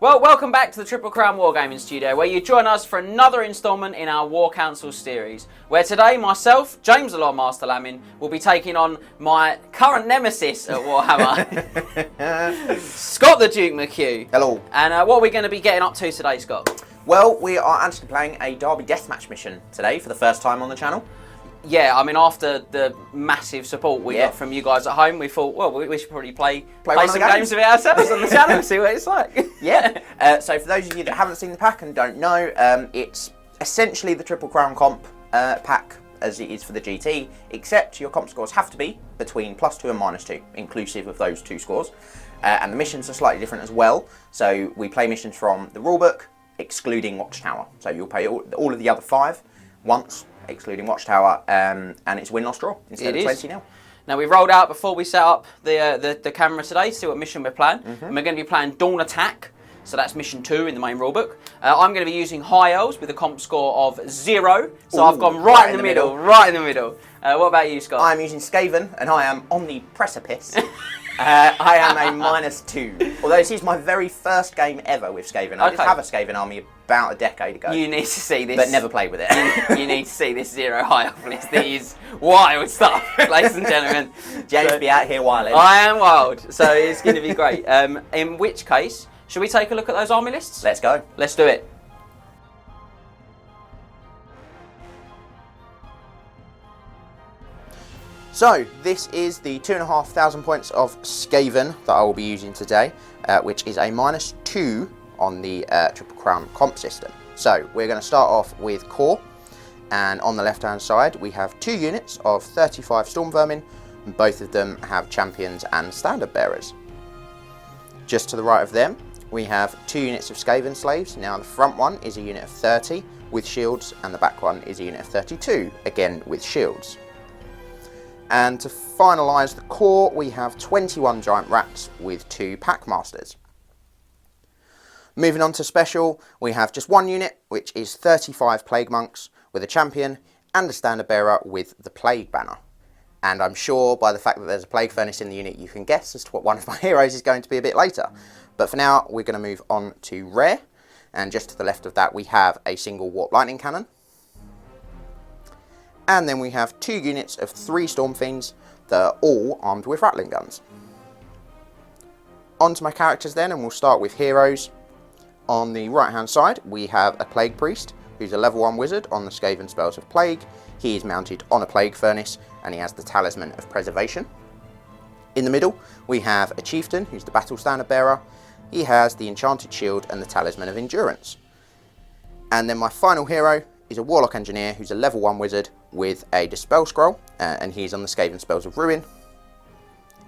Well, welcome back to the Triple Crown Wargaming Studio, where you join us for another instalment in our War Council series, where today myself, James The Lormaster Lammin, will be taking on my current nemesis at Warhammer, Scott The Duke McHugh. Hello. And what are we going to be getting up to today, Scott? Well, we are actually playing a Derby Deathmatch mission today for the first time on the channel. Yeah, I mean, after the massive support we got from you guys at home, we thought, well, we should probably play some games of it ourselves on the channel and see what it's like. So for those of you that haven't seen the pack and don't know, it's essentially the Triple Crown comp pack as it is for the GT, except your comp scores have to be between +2 and -2, inclusive of those two scores. And the missions are slightly different as well. So we play missions from the rulebook, excluding Watchtower. So you'll play all of the other 5 once, excluding Watchtower, and it's win, loss, draw instead of 20-0. Now we rolled out before we set up the camera today to see what mission we're playing. And we're going to be playing Dawn Attack, so that's mission 2 in the main rulebook. I'm going to be using High Elves with a comp score of 0, so I've gone right in the middle. Right in the middle. What about you, Scott? I'm using Skaven, and I am on the precipice. I am a -2. Although this is my very first game ever with Skaven. I did have a Skaven army about a decade ago. You need to see this. But never played with it. You need to see this 0 High Elf list. It is wild stuff, ladies and gentlemen. James be out here wilding. I am wild, so it's going to be great. In which case, should we take a look at those army lists? Let's go. Let's do it. So, this is the 2,500 points of Skaven that I will be using today, which is a -2 on the Triple Crown comp system. So, we're going to start off with core, and on the left hand side we have 2 units of 35 Stormvermin, and both of them have champions and standard bearers. Just to the right of them we have 2 units of Skavenslaves. Now the front one is a unit of 30 with shields, and the back one is a unit of 32, again with shields. And to finalise the core, we have 21 giant rats with 2 Packmasters. Moving on to special, we have just 1 unit, which is 35 plague monks with a champion and a standard bearer with the plague banner. And I'm sure by the fact that there's a plague furnace in the unit, you can guess as to what one of my heroes is going to be a bit later. But for now, we're going to move on to rare. And just to the left of that, we have a single warp lightning cannon. And then we have 2 units of 3 Stormfiends that are all armed with Ratling guns. On to my characters then, and we'll start with heroes. On the right hand side we have a Plague Priest, who's a level 1 wizard on the Skaven spells of Plague. He is mounted on a Plague Furnace, and he has the Talisman of Preservation. In the middle we have a Chieftain, who's the Battle Standard Bearer. He has the Enchanted Shield and the Talisman of Endurance. And then my final hero is a Warlock Engineer, who's a level 1 wizard with a Dispel scroll, and he's on the Skaven spells of Ruin.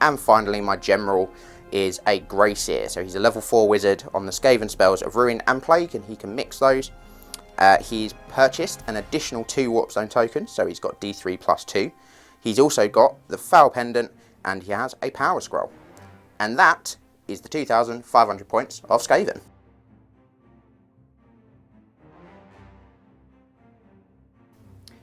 And finally my general is a Grey Seer, so he's a level 4 wizard on the Skaven spells of Ruin and Plague, and he can mix those. He's purchased an additional 2 Warpstone tokens, so he's got D3 +2. He's also got the Foul Pendant, and he has a Power Scroll. And that is the 2,500 points of Skaven.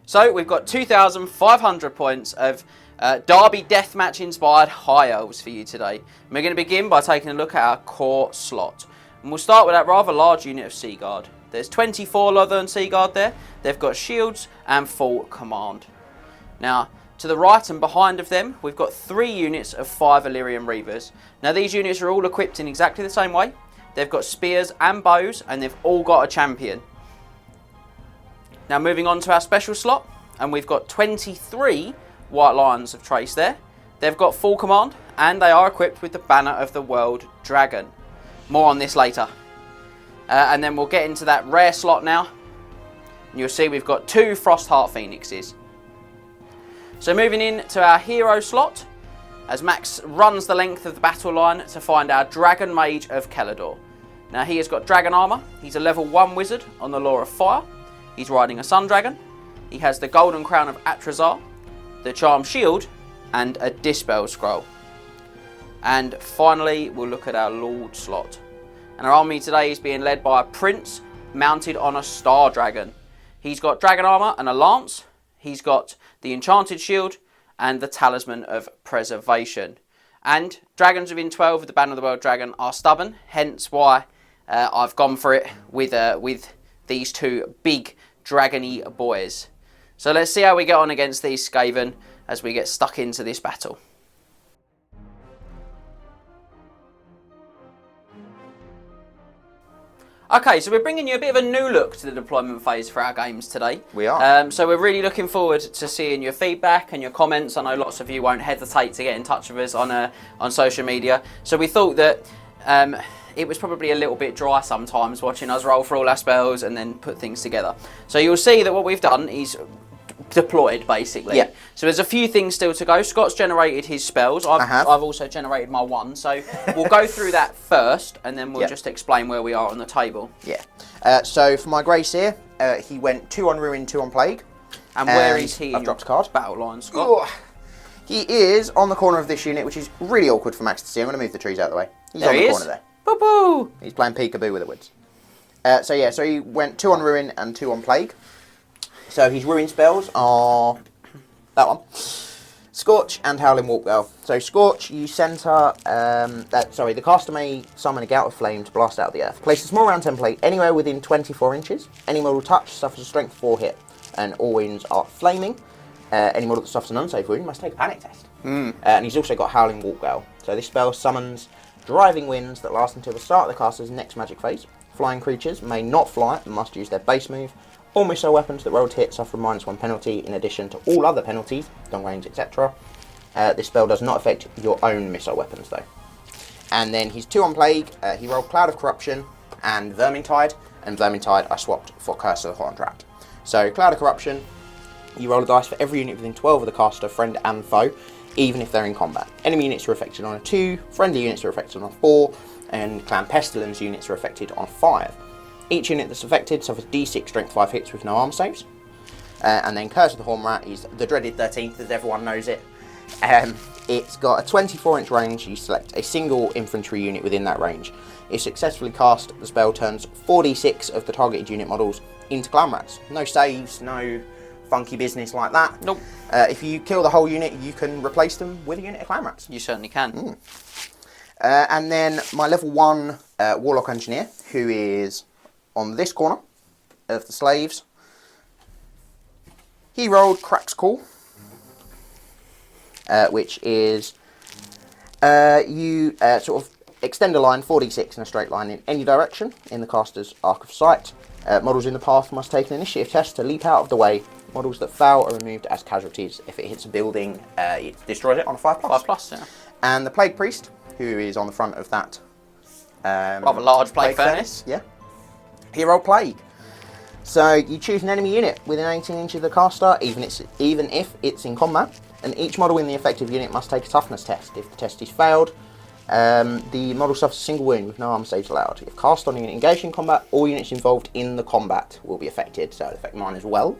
So we've got 2,500 points of Derby Deathmatch inspired High Elves for you today. And we're going to begin by taking a look at our core slot. And we'll start with that rather large unit of Sea Guard. There's 24 Lothern Sea Guard there. They've got shields and full command. Now, to the right and behind of them, we've got 3 units of 5 Illyrian Reavers. Now these units are all equipped in exactly the same way. They've got spears and bows, and they've all got a champion. Now moving on to our special slot, and we've got 23 White Lions of Trace there. They've got full command, and they are equipped with the Banner of the World Dragon. More on this later. And then we'll get into that rare slot now. And you'll see we've got 2 Frostheart Phoenixes. So moving in to our hero slot, as Max runs the length of the battle line to find our Dragon Mage of Kelador. Now he has got dragon armour. He's a level 1 wizard on the Law of Fire. He's riding a Sun Dragon. He has the Golden Crown of Atrazar, the Charm Shield, and a Dispel Scroll. And finally, we'll look at our Lord slot. And our army today is being led by a Prince mounted on a Star Dragon. He's got dragon armour and a lance. He's got the Enchanted Shield and the Talisman of Preservation. And dragons within 12 of the Banner of the World Dragon are stubborn, hence why I've gone for it with these two big dragony boys. So let's see how we get on against these Skaven as we get stuck into this battle. Okay, so we're bringing you a bit of a new look to the deployment phase for our games today. We are. So we're really looking forward to seeing your feedback and your comments. I know lots of you won't hesitate to get in touch with us on social media. So we thought that it was probably a little bit dry sometimes watching us roll for all our spells and then put things together. So you'll see that what we've done is deployed, basically. Yeah. So there's a few things still to go. Scott's generated his spells. I've also generated my one. So we'll go through that first, and then we'll just explain where we are on the table. Yeah. So for my Grey Seer, he went 2 on Ruin, 2 on Plague. And where is he? I've dropped a card. Battle line, Scott. Ooh. He is on the corner of this unit, which is really awkward for Max to see. I'm going to move the trees out of the way. He's on the corner there. Boo-boo! He's playing peekaboo with the woods. So he went 2 on Ruin and 2 on Plague. So his Ruin spells are that one. Scorch and Howling Warpgirl. So Scorch, you centre, the caster may summon a Gout of Flame to blast out of the earth. Place a small round template anywhere within 24 inches. Any model touched suffers a strength 4 hit, and all wounds are flaming. Any model that suffers an unsafe wound must take a panic test. And he's also got Howling Warpgirl. So this spell summons driving winds that last until the start of the caster's next magic phase. Flying creatures may not fly and must use their base move. All missile weapons that roll to hit suffer a -1 penalty in addition to all other penalties, long range, etc. This spell does not affect your own missile weapons though. And then he's 2 on Plague. He rolled Cloud of Corruption and Vermintide, and Vermintide I swapped for Curse of the Horned Rat. So Cloud of Corruption, you roll a dice for every unit within 12 of the caster, friend and foe, even if they're in combat. Enemy units are affected on a 2, friendly units are affected on a 4, and Clan Pestilence units are affected on a 5. Each unit that's affected suffers D6 strength 5 hits with no armor saves. And then Curse of the Horn Rat is the dreaded 13th, as everyone knows it. It's got a 24-inch range. You select a single infantry unit within that range. If successfully cast, the spell turns 4d6 of the targeted unit models into Clan Rats. No saves, no funky business like that. Nope. If you kill the whole unit, you can replace them with a unit of Clan Rats. You certainly can. And then my level 1 Warlock Engineer, who is on this corner of the slaves. He rolled Crack's Call, which is you sort of extend a line 4d6 in a straight line in any direction in the caster's arc of sight. Models in the path must take an initiative test to leap out of the way. Models that fail are removed as casualties. If it hits a building, it destroys it on a 5+. 5+, yeah. And the Plague Priest, who is on the front of that rather large Plague Furnace. Yeah. He rolled Plague. So you choose an enemy unit within 18 inches of the caster, even if it's in combat, and each model in the effective unit must take a toughness test. If the test is failed, the model suffers a single wound with no armor saves allowed. If cast on a unit engaged in combat, all units involved in the combat will be affected, so it'll affect mine as well.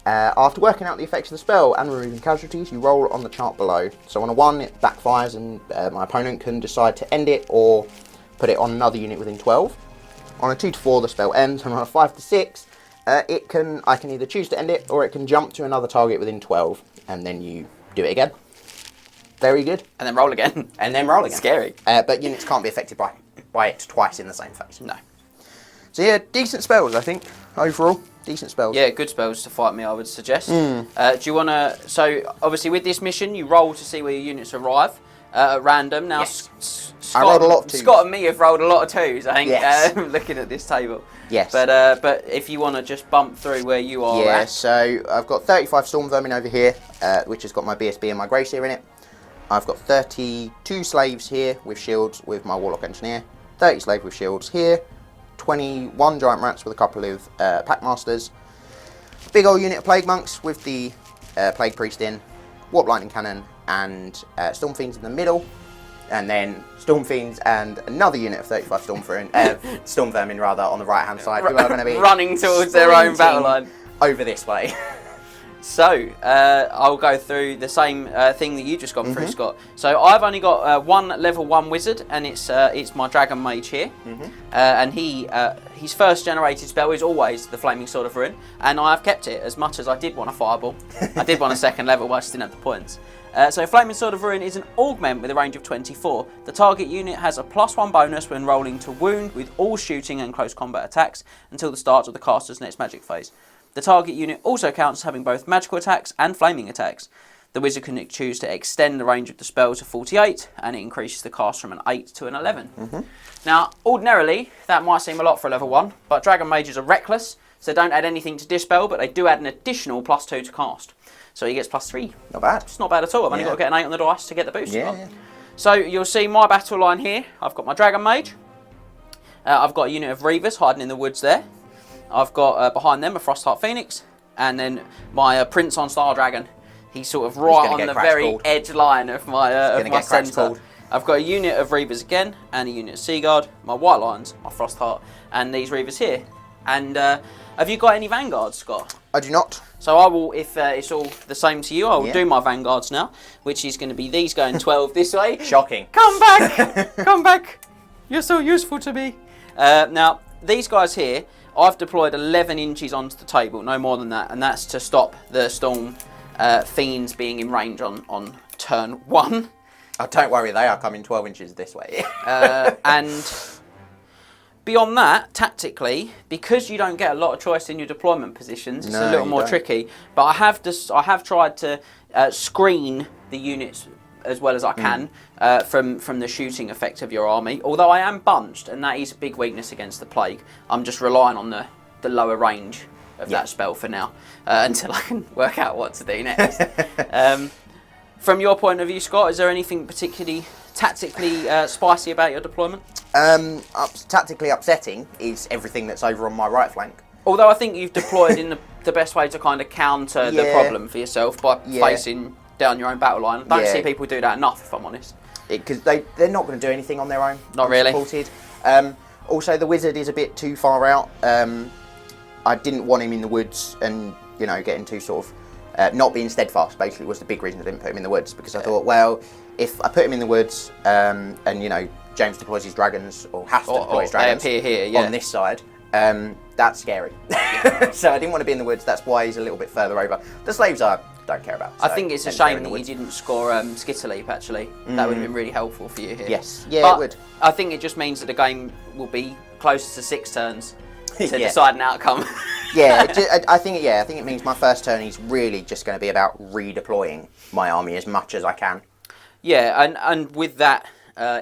After working out the effects of the spell and removing casualties, you roll on the chart below. So on a 1, it backfires and my opponent can decide to end it or put it on another unit within 12. On a 2 to 4, the spell ends, and on a 5 to 6, I can either choose to end it or it can jump to another target within 12, and then you do it again. Very good. And then roll again. And then roll again. Scary. But units can't be affected by it twice in the same phase. No. So yeah, decent spells, I think, overall. Decent spells. Yeah, good spells to fight me, I would suggest. Do you want to... So, obviously, with this mission, you roll to see where your units arrive at random. Now, yes. I rolled a lot of 2s. Scott and me have rolled a lot of 2s, I think, yes. Looking at this table. Yes. But if you want to just bump through where you are at. So I've got 35 Stormvermin over here, which has got my BSB and my Grey Seer in it. I've got 32 slaves here with shields with my Warlock Engineer. 30 slaves with shields here. 21 Giant Rats with a couple of Packmasters. Big old unit of Plague Monks with the Plague Priest in. Warp Lightning Cannon and Stormfiends in the middle. And then Stormfiends and another unit of 35 Stormvermin rather on the right hand side, who are going to be running towards their own battle line over this way. So, I'll go through the same thing that you just gone through, Scott. So, I've only got one level 1 wizard, and it's my Dragon Mage here. And his first generated spell is always the Flaming Sword of Ruin, and I've kept it as much as I did want a Fireball. I did want a second level, but I just didn't have the points. So, Flaming Sword of Ruin is an augment with a range of 24. The target unit has a +1 bonus when rolling to wound with all shooting and close combat attacks until the start of the caster's next magic phase. The target unit also counts as having both magical attacks and flaming attacks. The wizard can choose to extend the range of the spell to 48, and it increases the cast from an 8 to an 11. Now, ordinarily, that might seem a lot for a level 1, but Dragon Mages are reckless, so don't add anything to Dispel, but they do add an additional +2 to cast. So he gets +3. Not bad. It's not bad at all. I've only got to get an 8 on the dice to get the boost. Yeah. So you'll see my battle line here. I've got my Dragon Mage. I've got a unit of Reavers hiding in the woods there. I've got behind them a Frostheart Phoenix, and then my Prince on Star Dragon. He's sort of right on the very edge line of my centre. I've got a unit of Reavers again, and a unit of Seaguard, my White Lions, my Frostheart, and these Reavers here. And have you got any Vanguards, Scott? I do not. So I will, if it's all the same to you, I will do my Vanguards now, which is going to be these going 12 this way. Shocking. Come back! Come back! You're so useful to me. Now, these guys here, I've deployed 11 inches onto the table, no more than that, and that's to stop the Storm Fiends being in range on turn 1. Oh, don't worry, they are coming 12 inches this way. And beyond that, tactically, because you don't get a lot of choice in your deployment positions, it's a little more tricky. But I have tried to screen the units as well as I can from the shooting effect of your army. Although I am bunched, and that is a big weakness against the Plague. I'm just relying on the lower range of that spell for now until I can work out what to do next. From your point of view, Scott, is there anything particularly tactically spicy about your deployment? Tactically upsetting is everything that's over on my right flank. Although I think you've deployed in the best way to kind of counter the problem for yourself by facing down your own battle line. I don't see people do that enough, if I'm honest. Because they're not going to do anything on their own. Not really. Supported. Also, the wizard is a bit too far out. I didn't want him in the woods and, getting too sort of... not being steadfast, basically, was the big reason I didn't put him in the woods. Because I thought, well, if I put him in the woods and, James deploys his dragons, or has to deploy his dragons they appear here, on this side, that's scary. So I didn't want to be in the woods. That's why he's a little bit further over. The slaves I don't care about. I think it's a shame that you didn't score Skitterleap, actually. That would have been really helpful for you here. Yes, yeah, but it would. I think it just means that the game will be closer to 6 turns to decide an outcome. I think it means my first turn is really just going to be about redeploying my army as much as I can. Yeah, and with that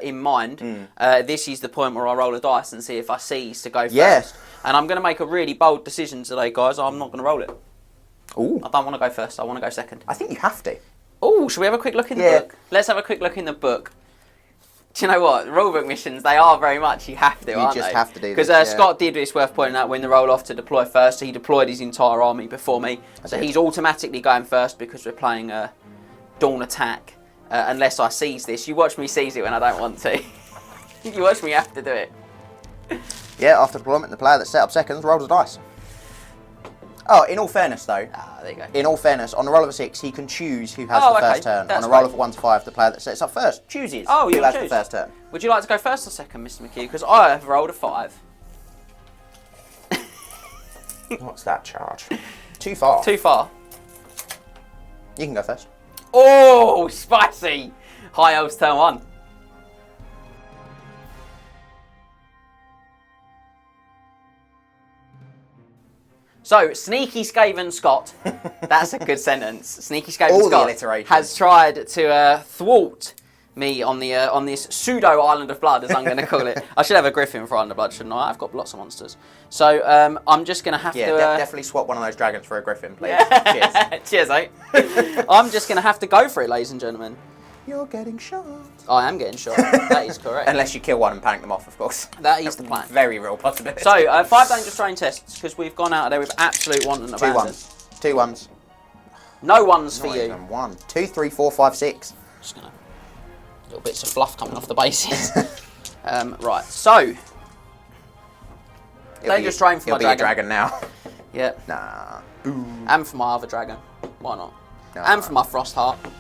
in mind, this is the point where I roll a dice and see if I seize to go first. Yes. And I'm going to make a really bold decision today, guys. I'm not going to roll it. Ooh. I don't want to go first. I want to go second. I think you have to. Oh, should we have a quick look in the book? Let's have a quick look in the book. Do you know what? Rulebook missions, they are very much you have to, aren't they? You just have to do this. Because Scott did, it's worth pointing out, when the roll off to deploy first, he deployed his entire army before me. So he's automatically going first because we're playing a Dawn Attack. Unless I seize this. You watch me seize it when I don't want to. You watch me have to do it. Yeah, after deployment, the player that set up seconds rolls a dice. Oh, in all fairness, though. There you go. In all fairness, on a roll of a 6, he can choose who has the first turn. On a roll of a 1 to 5, the player that sets up first chooses who has the first turn. Would you like to go first or second, Mr. McHugh? Because I have rolled a 5. What's that charge? Too far. Too far. You can go first. Oh, spicy! High Elves turn 1. So, Sneaky Skaven Scott, that's a good sentence. Sneaky Skaven Scott has tried to thwart me on this pseudo Island of Blood, as I'm going to call it. I should have a griffin for Island of Blood, shouldn't I? I've got lots of monsters. So, I'm just going to have to... definitely swap one of those dragons for a griffin, please. Cheers. Cheers, mate. I'm just going to have to go for it, ladies and gentlemen. You're getting shot. I am getting shot. That is correct. Unless you kill one and panic them off, of course. That is the plan. Very real possibility. So, 5 dangerous terrain tests, because we've gone out of there with absolute want and abandon. 2 ones. No ones for you. Even 1, 2, 3, 4, 5, 6. Just gonna... Little bits of fluff coming off the bases. Right, so... Dangerous terrain for my dragon. It'll be a dragon now. Yep. Nah. And for my other dragon. Why not? No. And for my Frost Heart. Oh,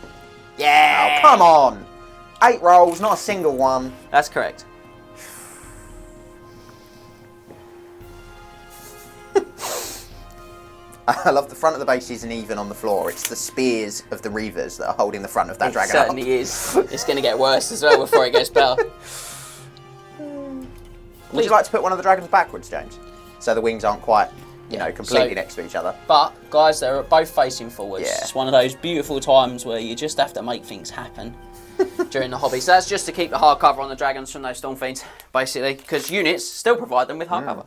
Yeah! come on! 8 rolls, not a single one. That's correct. I love the front of the base isn't even on the floor. It's the spears of the Reavers that are holding the front of that dragon up. It certainly is. It's going to get worse as well before it gets better. Would you like to put one of the dragons backwards, James? So the wings aren't quite, you know, completely next to each other. But, guys, they're both facing forwards. Yeah. It's one of those beautiful times where you just have to make things happen during the hobby. So that's just to keep the hardcover on the dragons from those Stormfiends, basically, because units still provide them with hardcover.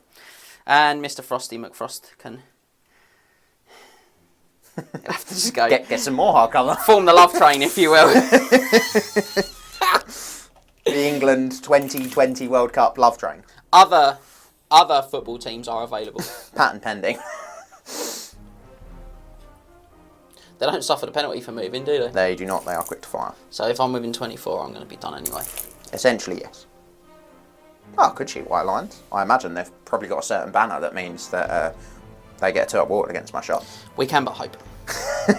And Mr. Frosty McFrost can... You'll have to just go... Get some more hardcover. Form the love train, if you will. The England 2020 World Cup love train. Other football teams are available. Patent pending. They don't suffer the penalty for moving, do they? They do not. They are quick to fire. So if I'm moving 24, I'm going to be done anyway. Essentially, yes. Oh, could shoot white lines. I imagine they've probably got a certain banner that means that they get a 2-up ward against my shot. We can but hope. A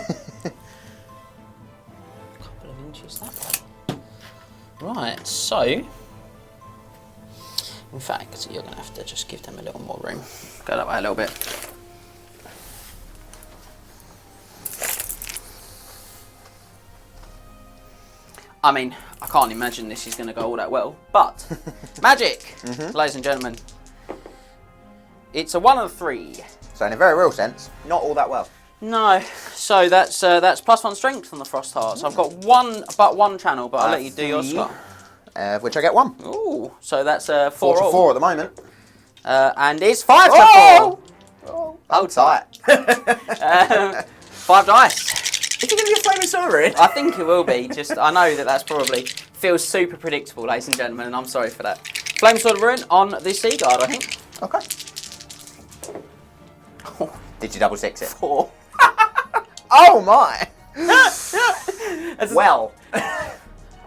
couple of inches that way. Right, so... In fact, you're going to have to just give them a little more room. Go that way a little bit. I mean, I can't imagine this is going to go all that well, but magic, ladies and gentlemen. It's a 1 of 3. So in a very real sense, not all that well. No, so that's +1 strength on the Frost Heart. So I've got one channel, but I'll let you do yours, Scott. Of which I get 1. Ooh, so that's 4 4 to all. 4 at the moment. And it's 5 to 4. Hold tight. 5 dice. Is it going to be a flaming sovereign? I think it will be. Just I know that's probably feels super predictable, ladies and gentlemen, and I'm sorry for that. Flame Sword of Ruin on the Sea Guard, I think. Okay. Did you double six it? 4. Oh my! Well.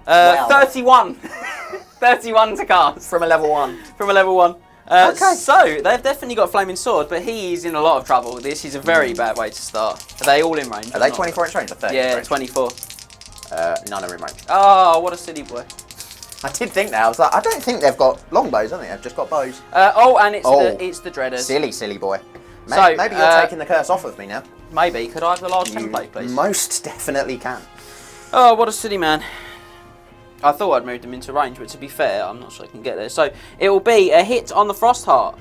31. 31 to cast. From a level 1. From a level 1. Okay. So, they've definitely got Flaming Sword, but he is in a lot of trouble. This is a very bad way to start. Are they all in range? Are they 24 inch range or 30 Yeah, range? 24. None are in range. Oh, what a silly boy. I did think that. I was like, I don't think they've got longbows, I think they've just got bows. And it's the Dreaders. Silly boy. So, Maybe you're taking the curse off of me now. Maybe. Could I have the large template, please? Most definitely can. Oh, what a silly man. I thought I'd moved them into range, but to be fair, I'm not sure I can get there. So it will be a hit on the Frost Heart,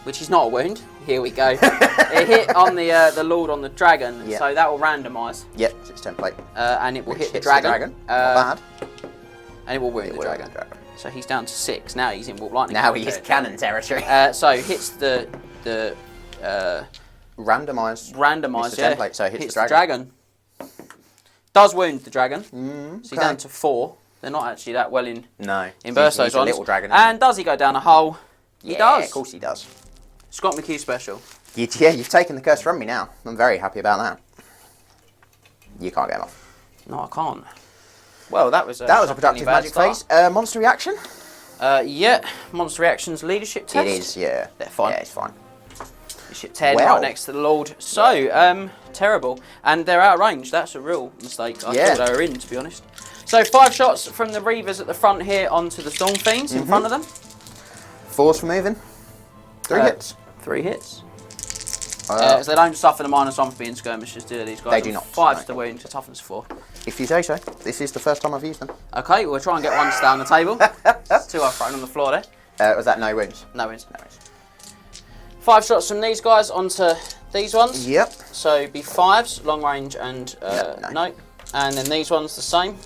which is not a wound. Here we go. A hit on the Lord on the Dragon, so that will randomise. Yep, it's template. And it will hit the hits the dragon. Not bad. And it will wound the dragon. So he's down to 6. Now he's in Warp Lightning. Now he is cannon territory. So hits the randomise. Randomise, the template, so it hits the dragon. Does wound the dragon. So he's okay. down to 4. They're not actually that well in burst, those he's a ones. little dragon. And does he go down a hole? He does. Of course he does. Scott McHugh special. Yeah, you've taken the curse from me now. I'm very happy about that. You can't get him off. No, I can't. Well, that was a productive magic phase. Monster reaction? Yeah, monster reactions leadership test. It is, yeah. They're fine. Yeah, it's fine. Leadership 10 right next to the Lord. So, terrible. And they're out of range. That's a real mistake. I thought they were in, to be honest. So 5 shots from the Reavers at the front here onto the Stormfiends in front of them. 4s for moving. 3 hits. 3 hits. So they don't suffer the -1 for being skirmishers, do these guys? They do not. 5's to wound, to toughness 4. If you say so. This is the first time I've used them. Okay, we'll try and get one to stay on the table. 2 I've thrown on the floor there. Was that no wounds? No wounds. 5 shots from these guys onto these ones. Yep. So it'd be 5s, long range and no. And then these ones the same.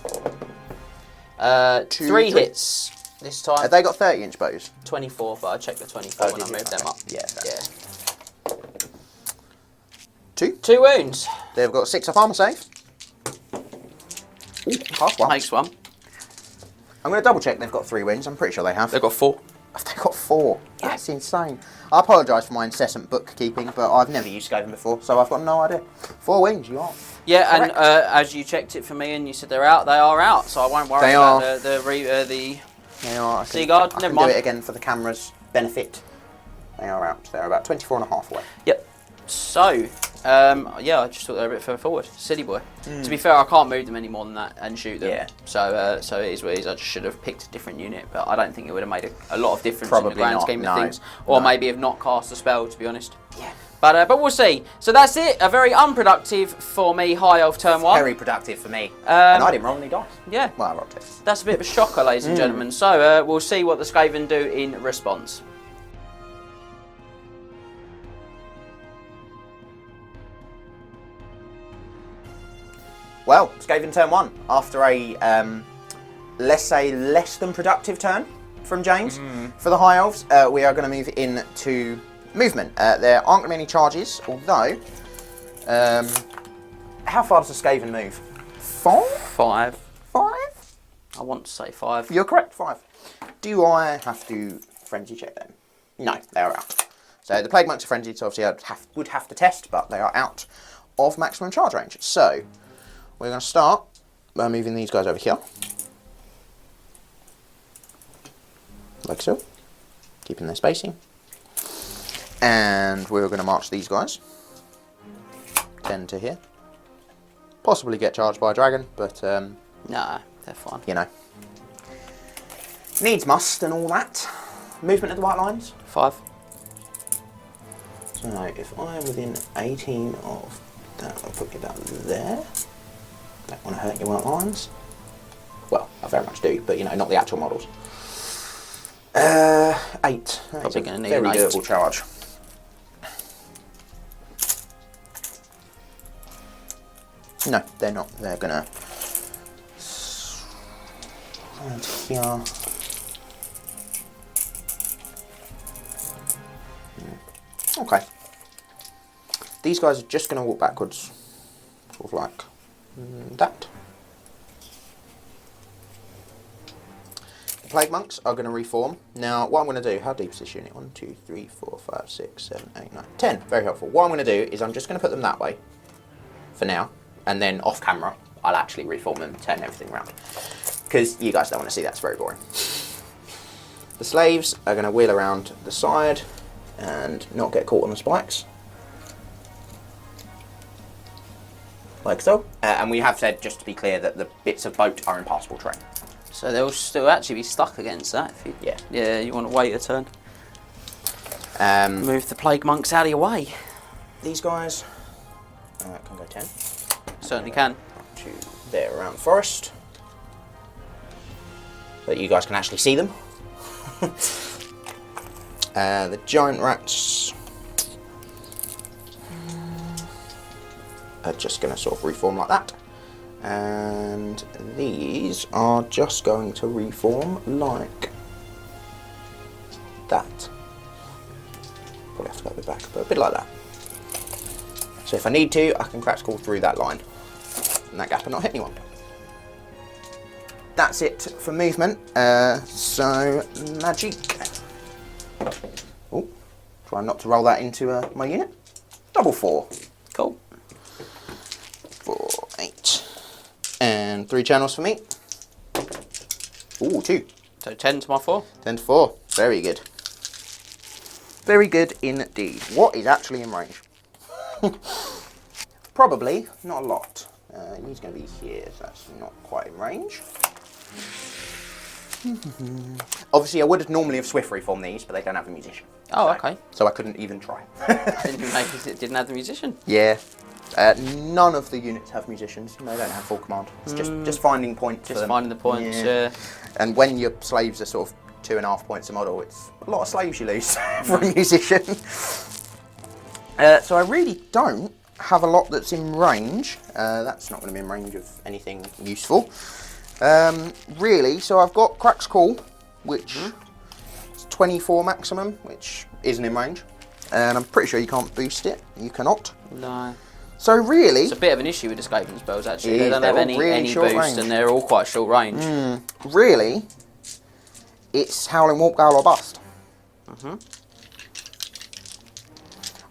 3 hits this time. Have they got 30-inch bows? 24, but I checked the 24 when I moved them up. Yeah. 2 wounds. They've got 6 up armor save. Ooh, half one. Makes 1. I'm going to double check they've got 3 wounds. I'm pretty sure they have. They've got 4. Have they got 4? That's insane. I apologise for my incessant bookkeeping, but I've never used Skaven before, so I've got no idea. 4 wounds, you are. Yeah, correct. And as you checked it for me and you said they're out, they are out, so I won't worry about the They are. Sea Guard. I Never can mind. do it again for the camera's benefit. They are out. They're about 24 and a half away. Yep. So, Yeah, I just thought they were a bit further forward. Silly boy. To be fair, I can't move them any more than that and shoot them. Yeah. So it is what it is. I just should have picked a different unit, but I don't think it would have made a lot of difference Probably in the grand not, scheme no. of things. Or No. maybe have not cast a spell, to be honest. Yeah. But we'll see. So that's it. A very unproductive for me High Elf turn 1. Very productive for me. And I didn't roll any dice. Yeah. Well, I rolled 2. That's a bit of a shocker, ladies and gentlemen. So we'll see what the Skaven do in response. Well, Skaven turn 1. After a, let's say, less than productive turn from James for the High Elves, we are going to move into movement. There aren't going to be any charges, although... how far does the Skaven move? 5? 5. 5? I want to say 5. You're correct, 5. Do I have to frenzy check them? No, they are out. So the Plague Monks are frenzied, so obviously I would have to test, but they are out of maximum charge range. So we're going to start by moving these guys over here. Like so. Keeping their spacing. And we're going to march these guys 10 to here. Possibly get charged by a dragon, but Nah, they're fine. you know, needs must and all that. Movement of the white lines. 5. So if I'm within 18 of that, I'll put you about there. Don't want to hurt your white lines. Well, I very much do, but you know, not the actual models. 8. Probably going to need very an 8. doable charge. No, they're not. They're gonna. And here. Okay. These guys are just going to walk backwards, sort of like that. The Plague Monks are going to reform. Now, what I'm going to do, how deep is this unit? 1, 2, 3, 4, 5, 6, 7, 8, 9, 10. Very helpful. What I'm going to do is I'm just going to put them that way for now, and then off camera, I'll actually reform them, turn everything around. Because you guys don't want to see that, it's very boring. The slaves are going to wheel around the side and not get caught on the spikes. Like so. And we have said, just to be clear, that the bits of boat are impassable terrain. So they'll still actually be stuck against that. If you, Yeah. you want to wait a turn. Um, Move the Plague Monks out of your way. these guys can go 10. Certainly can. To there around the forest. So that you guys can actually see them. The giant rats are just going to sort of reform like that. And these are just going to reform like that. Probably have to go a bit back, but a bit like that. So if I need to, I can practical through that line and that gap and not hit anyone. That's it for movement. So magic. Oh, try not to roll that into my unit. Double 4. Cool. 4, 8. And 3 channels for me. Ooh, 2. So 10 to my 4. 10 to 4. Very good. Very good indeed. What is actually in range? Probably not a lot. He's going to be here, so that's not quite in range. Obviously, I would have normally have swift reformed these, but they don't have a musician. Oh, so, okay. So I couldn't even try. Didn't have the musician. Yeah. None of the units have musicians. They don't have full command. It's just finding points. Just finding the points. Yeah. And when your slaves are sort of 2.5 points a model, it's a lot of slaves you lose for a musician. So I really don't have a lot that's in range. That's not going to be in range of anything useful. Really, so I've got Crack's Call, which is 24 maximum, which isn't in range. And I'm pretty sure you can't boost it. You cannot. No. So really, It's a bit of an issue with the Skaven spells, actually. It They is, don't they're have all any really short boost, range. and they're all quite short range. really, it's Howling Warpgale or bust.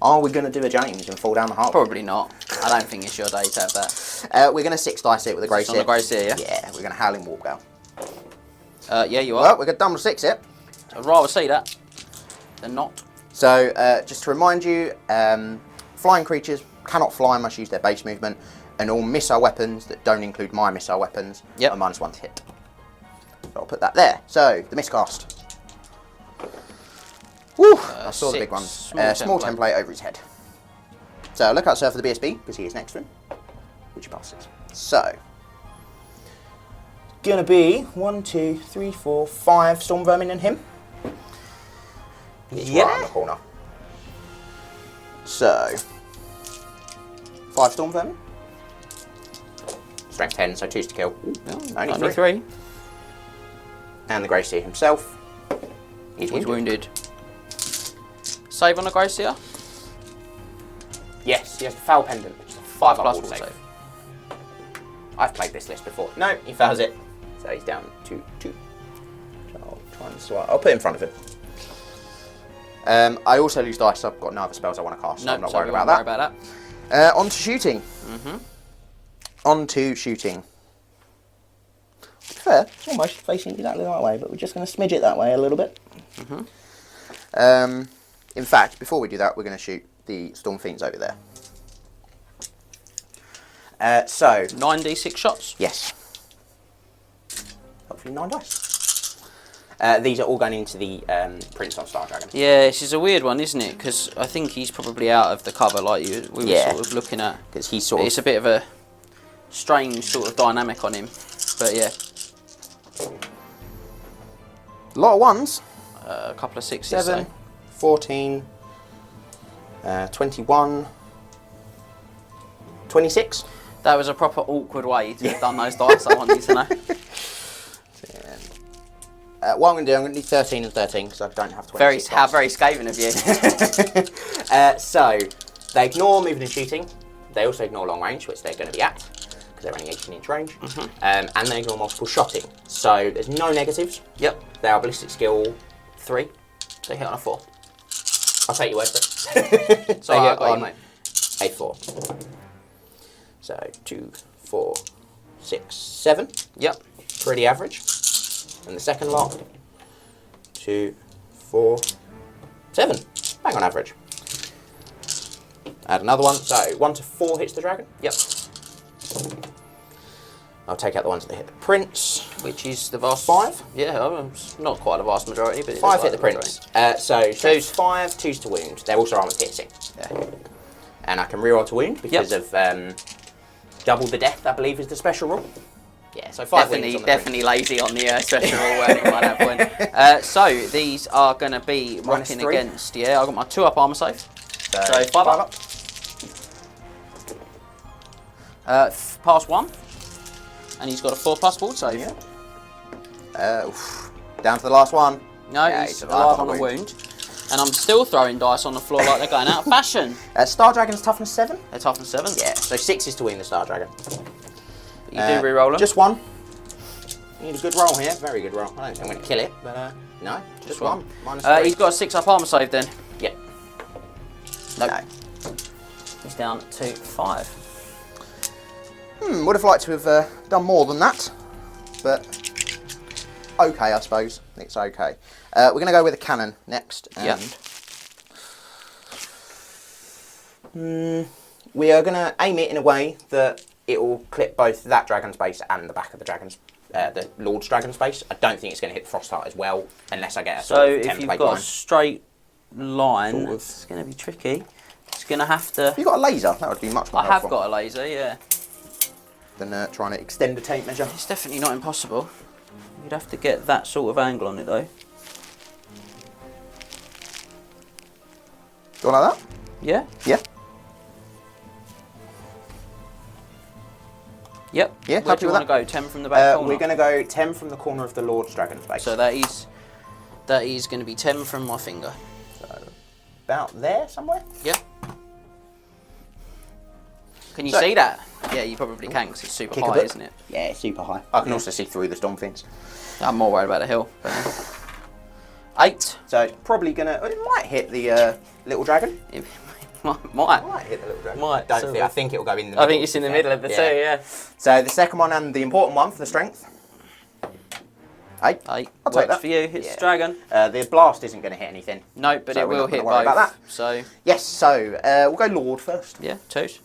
Are we going to do a James and fall down the hole? Probably not. I don't think it's your day to have that. We're going to 6 dice it with a Grey It's on Seer. the Grey Seer, yeah? Yeah, we're going to Howling Warpgale. Yeah, you are. Well, we're going to double 6 it. I'd rather see that than not. So, just to remind you, flying creatures cannot fly unless you use their base movement, and all missile weapons that don't include my missile weapons are -1 to hit. So I'll put that there. So, the miscast. Woo! I saw the big one. Small template over his head. So, look out, sir, for the BSB, because he is next to him. Which he passes. So, gonna be 1, 2, 3, 4, 5 Stormvermin in him. He's right on the corner. So, 5 Stormvermin. Strength 10, so 2's to kill. Only 3. And the Grey Seer himself. He's wounded. Save on the Grey Seer? Yes, he has the foul pendant, which is a 5+ wall save. I've played this list before. No, he fails it. So he's down to 2. I'll try and swap. I'll put it in front of him. I also lose dice, so I've got no other spells I want to cast, so I'm not worried about that. On to shooting. On to shooting. To be fair, it's almost facing exactly the right way, but we're just going to smidge it that way a little bit. In fact, before we do that, we're going to shoot the Stormfiends over there. So 9d6 shots? Yes. Hopefully 9 dice. These are all going into the Prince on Star Dragon. Yeah, this is a weird one, isn't it? Because I think he's probably out of the cover, like we were sort of looking at. Because he's sort of... It's a bit of a strange sort of dynamic on him, but yeah. A lot of 1s. A couple of 6s. 7, 14, 21, 26. That was a proper awkward way to have done those dice, I want you to know. What I'm going to do, I'm going to do 13 and 13 because I don't have 26. How very Skaven of you. So, they ignore moving and shooting. They also ignore long range, which they're going to be at because they're only 18-inch range. And they ignore multiple shotting. So, there's no negatives. Yep. They are ballistic skill 3. They hit on a 4. I'll take your word for it. So I got you, mate. A 4. So 2, 4, 6, 7. Yep. Pretty average. And the second lot, 2, 4, 7. Bang on average. Add another one. So 1 to 4 hits the dragon. Yep. I'll take out the ones that hit the prince, which is the vast 5. Yeah, it's not quite a vast majority, but 5 hit the prince. So 2's 5, 2's to wound. They're also armor piercing. Yeah. And I can reroll to wound because of double the death, I believe, is the special rule. Yeah, so 5 definitely lazy on the special rule wording by that point. So these are going to be rocking against. Yeah, I've got my 2-up armor save. So 5 up. Pass 1. And he's got a 4+ ward save. Yeah. Down to the last one. No, he's alive on a wound. And I'm still throwing dice on the floor like they're going out of fashion. Star Dragon's toughness 7. They're toughness 7? Yeah, so 6 is to win the Star Dragon. But you do re-roll them? Just 1. You need a good roll here, very good roll. I don't think I'm going to kill it, but no, just 1. -3. He's got a 6-up armor save then? Yep. Nope. No. He's down to 5. Would have liked to have done more than that, but okay, I suppose. It's okay. We're going to go with a cannon next. And we are going to aim it in a way that it will clip both that dragon's base and the back of the dragon's, the Lord's dragon's base. I don't think it's going to hit the Frostheart as well, unless I get a sort of template line. So if you've got a straight line, it's going to be tricky. It's going to have to... If you've got a laser, that would be much more helpful. I have got a laser, yeah. Than trying to extend the tape measure. It's definitely not impossible. You'd have to get that sort of angle on it though. Go like that? Yeah? Yeah. Yep. Yeah, where do you want to go? 10 from the back corner? We're going to go 10 from the corner of the Lord's Dragon's base. So that is going to be 10 from my finger. So about there somewhere? Yeah. Can you see that? Yeah, you probably can because it's super high, isn't it? Yeah, it's super high. I can also see through the Stormfiends. I'm more worried about the hill. 8. So it's probably going to... It might hit the little dragon. It might. Might hit the little dragon. Might. I think it will go in the middle. I think it's in the middle of the two, yeah. So the second one and the important one for the strength. 8. I'll take that. Works for you. Hits the dragon. The blast isn't going to hit anything. No, but so it will hit both. About that. So yes, so we'll go Lord first. yeah, 2s.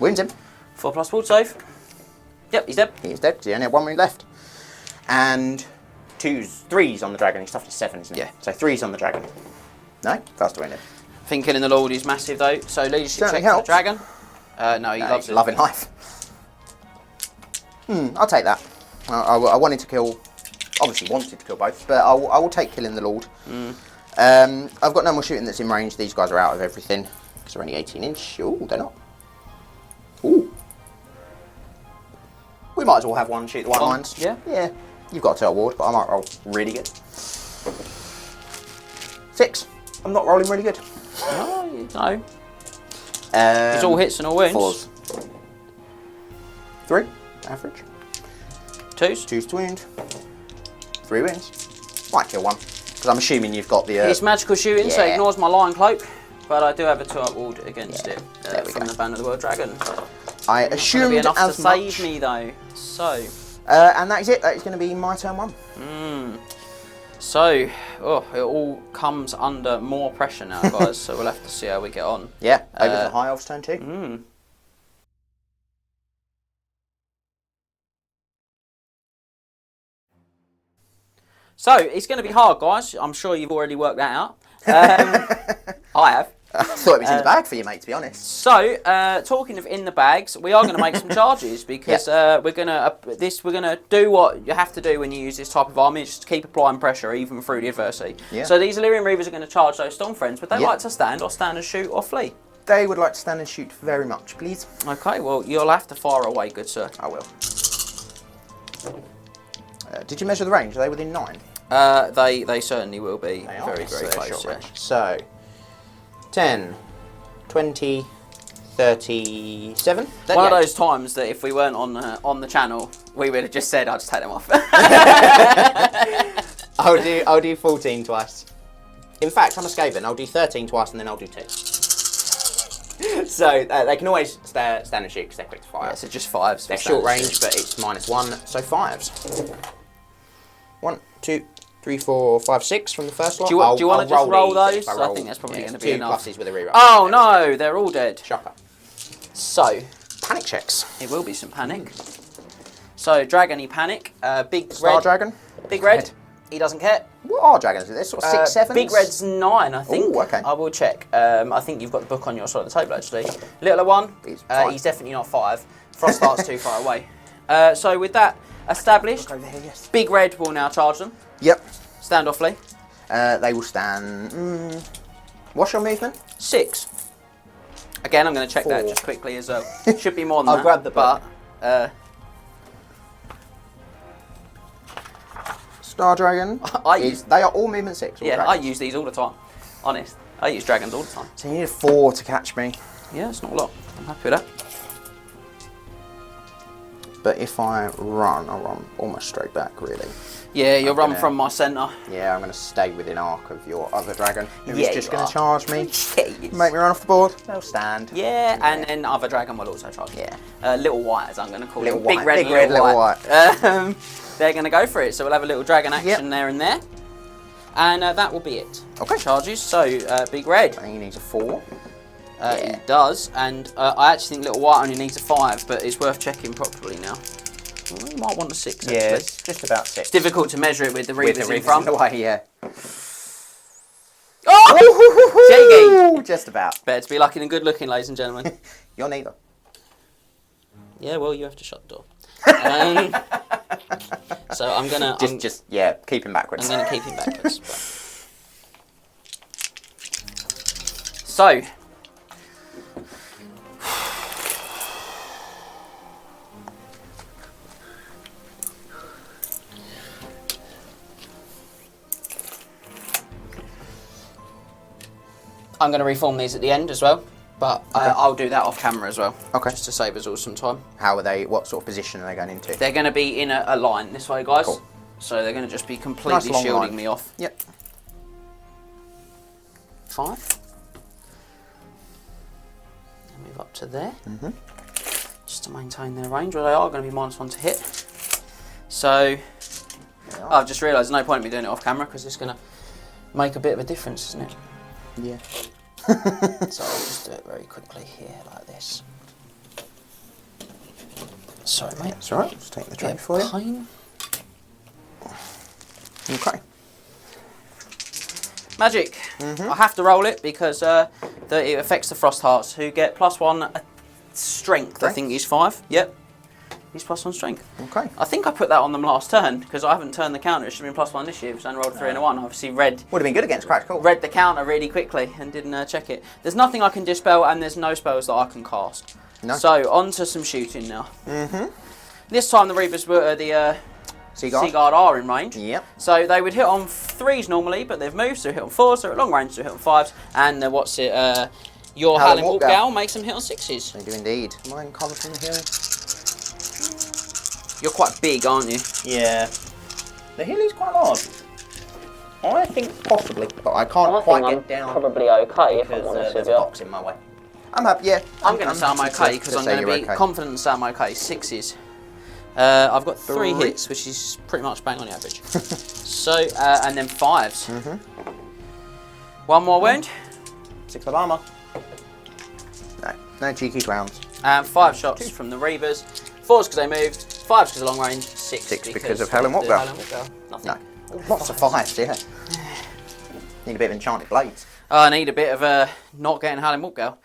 Wounds him. 4+ ward save. Yep, he's dead. He's dead because he only had 1 wound left. And 3s on the dragon. He's tough to 7, isn't he? Yeah. So 3s on the dragon. No, faster win him. I think killing the Lord is massive though. So leadership Certainly check for the helps. dragon. No, he loves he's it. loving life. I'll take that. I wanted to kill, obviously wanted to kill both, but I will take killing the Lord. I've got no more shooting that's in range. These guys are out of everything because they're only 18 inch. Oh, they're not. Ooh. We might as well have one shoot the white lines. Yeah. Yeah. You've got a turtle ward, but I might roll really good. 6. I'm not rolling really good. No. It's all hits and all wounds. 4s. 3. Average. 2s. 2s to wound. 3 wins. Might kill one. Because I'm assuming you've got the... It's magical shooting, so it yeah. ignores my lion cloak. But I do have a 2-up ward against it from go. the Band of the World Dragon. I assumed Be enough as to much. save me though. So. And that is it. That is going to be my turn 1. So, it all comes under more pressure now, guys. So we'll have to see how we get on. Yeah, over to High Elves turn 2. So it's going to be hard, guys. I'm sure you've already worked that out. I have. I thought it was in the bag for you, mate, to be honest. So, talking of in the bags, we are going to make some charges because we're gonna do what you have to do when you use this type of army, is just keep applying pressure even through the adversity. Yeah. So these Illyrian Reavers are going to charge those Stormfiends. Would they like to stand and shoot or flee? They would like to stand and shoot very much, please. Okay, well you'll have to fire away, good sir. I will. Did you measure the range? Are they within 9? They certainly will be very close. Yeah. So, 10, 20, 37. One of those times that if we weren't on the channel, we would have just said, "I'll just take them off." I'll do 14 twice. In fact, I'm a Skaven. I'll do 13 twice and then I'll do 2. So they can always stand and shoot because they're quick to fire. Yeah, so just 5s. They're short range, but it's -1, so 5s. 1, 2, 3, 4, 5, 6 from the first lot. Do you want to just roll those? I think that's probably going to be 2 enough. pluses with a reroll. Oh no, they're all dead. Shocker. So, Panic checks. it will be some panic. So, Dragony Panic, big Star red. Dragon. Big red. He doesn't care. What are dragons? Are they sort of 6, 7? Big red's 9, I think. Ooh, okay. I will check. I think you've got the book on your side of the table, actually. Littler one, he's definitely not 5. Frost Dart's too far away. So with that established, Over here, yes. Big Red will now charge them. Yep. Standoffly. They will stand... what's your movement? 6. Again, I'm going to check that 4. just quickly as well. Should be more than I'll that. grab the book. But, Star Dragon. They are all movement 6. All yeah, dragons. I use these all the time. Honest. I use dragons all the time. So you need a 4 to catch me. Yeah, it's not a lot. I'm happy with that. But if I run, I'll run almost straight back, really. Yeah, you'll run from my centre. Yeah, I'm going to stay within arc of your other dragon, who Yeah, is just you going are. to charge me. Yes. Make me run off the board. They'll stand. Yeah, and then other dragon will also charge. Yeah. Little white, as I'm going to call Little it. white. Big red, little white. They're going to go for it, so we'll have a little dragon action there and there. And that will be it. Okay. Charges, so Big Red. I think he needs a 4. He does, and I actually think Little White only needs a 5, but it's worth checking properly now. Well, you might want a 6, actually. Yeah, it's just about 6. It's difficult to measure it with the Reavers in in front. the way, yeah. Oh! Cheeky! Just about. Better to be lucky than good looking, ladies and gentlemen. You're neither. Yeah, well, you have to shut the door. So I'm gonna keep him backwards. I'm gonna keep him backwards. So I'm gonna reform these at the end as well. But I'll do that off camera as well. Okay. Just to save us all some time. How are they? What sort of position are they going into? They're going to be in a line this way, guys. Cool. So they're going to just be completely long shielding line. me off. Yep. 5. Move up to there. Just to maintain their range. Well, they are going to be -1 to hit. So I've just realised there's no point in me doing it off camera because it's going to make a bit of a difference, isn't it? Yeah. So I'll just do it very quickly here, like this. Sorry, mate. That's alright, just take the tray for you. Pain. Okay. Magic. I have to roll it because it affects the Frost Hearts, who get +1 strength. I think he's 5. Yep. He's +1 strength. Okay. I think I put that on them last turn because I haven't turned the counter. It should have been +1 this year because I only rolled 3 and a 1. Obviously, would have been good against Cracked Cool. read the counter really quickly and didn't check it. There's nothing I can dispel and there's no spells that I can cast. No. So on to some shooting now. This time the Reapers were the Seaguard are in range. Yep. So they would hit on 3s normally, but they've moved, so hit on 4s, so at long range, so hit on 5s, and your Howling Walkgal makes them hit on 6s. They do indeed. Mine comes from the hill. You're quite big, aren't you? Yeah. The hill is quite large. I think possibly, but I can't quite get down. Probably okay if I'm honest there's with a you. box in my way. I'm happy, yeah. I'm going to say I'm okay because I'm going to be confident to say I'm okay. 6s. I've got 3 hits, which is pretty much bang on the average. So, and then 5s. 1 more wound. 6 of armour. No cheeky clowns. And 5 shots from the Reavers. 4s because they moved. 5s because of long range. 6 because of Hell and Walkgal. Nothing. No. Lots of 5s, yeah. Need a bit of Enchanted Blades. I need a bit of not getting Howling Walkgal.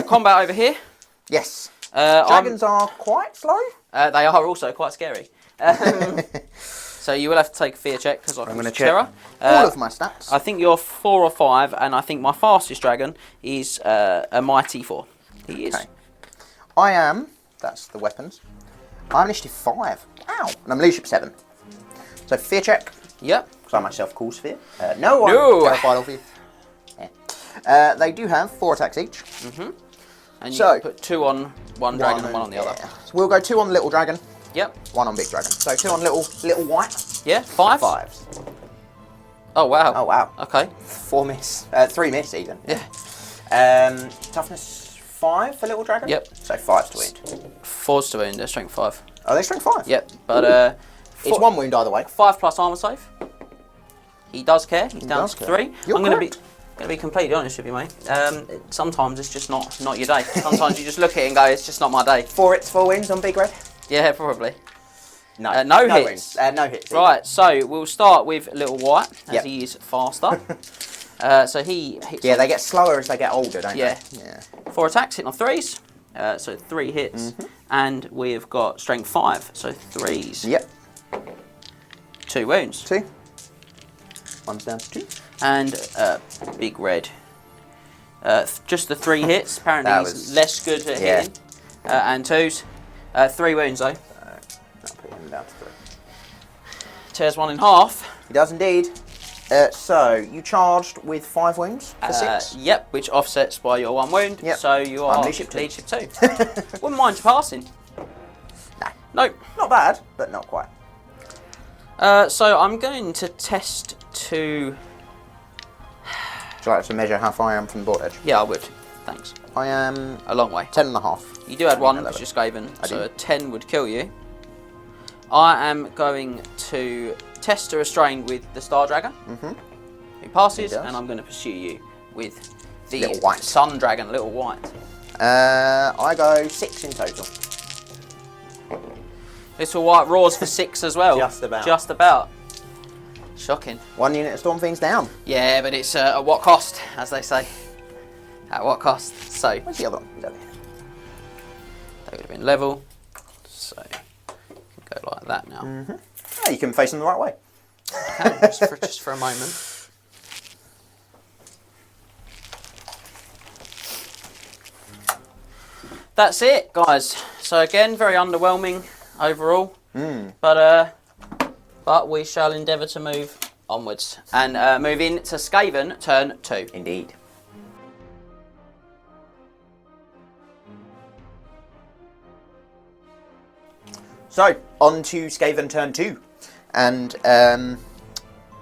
Combat over here. Yes. Dragons are quite slow. They are also quite scary. So you will have to take a fear check because I'm going to check all of my stats. I think you're 4 or 5, and I think my fastest dragon is a mighty 4. He is. Okay. I am. That's the weapons. I'm initiative 5. Wow. And I'm leadership 7. So fear check. Yep. Because I myself call fear. No. I'm terrified of you. Yeah. They do have 4 attacks each. And you can put 2 on one dragon and 1 on the other. So we'll go 2 on little dragon. Yep. 1 on big dragon. So 2 on little white. Yeah. 5. 5s. Oh wow. Oh wow. Okay. 4 miss. 3 miss even. Yeah. Toughness 5 for little dragon. Yep. So 5s to wound. 4s to wound. They're strength 5. Oh, they strength 5. Yep. But it's 1 wound either way. 5 plus armor save. He does care. He's down to 3. You're I'm going to be completely honest with you, mate. Sometimes it's just not your day. Sometimes you just look at it and go, it's just not my day. 4 hits, 4 wins on big red. Yeah, probably. No. No hits. Wins. No hits. Right. So we'll start with Little White as he is faster. So he hits. Yeah, they get slower as they get older, don't they? Yeah. 4 attacks, hitting on 3s. So 3 hits, Mm-hmm. and we've got strength 5, so 3s. Yep. 2 wounds. 2. 1's down to 2. And big red. Just the 3 hits. Apparently he's less good at hitting. And 2s. 3 wounds though. I'll put him down to 3. Tears 1 in half. He does indeed. So you charged with 5 wounds for 6. Yep, which offsets by your 1 wound. Yep. So you are leadership 2. Wouldn't mind passing. No. Nope. Not bad, but not quite. So I'm going to test to... Would you like to measure how far I am from the board edge? Yeah, I would. Thanks. I am A long way. 10.5. You do add 1 because you're Skaven, so a 10 would kill you. I am going to test to restrain with the Star Dragon. Who passes, and I'm going to pursue you with the Little White. Sun Dragon, Little White. I go 6 in total. Little White roars for 6 as well. Just about. Just about. Shocking. 1 unit of Stormfiends down. Yeah, but it's at what cost, as they say. At what cost? So, Where's the other one? He's over here. they would have been level. So, go like that now. Oh, you can face them the right way. Okay, just for a moment. That's it, guys. So again, very underwhelming overall. But we shall endeavour to move onwards and move in to Skaven turn 2. Indeed. So, on to Skaven turn 2. And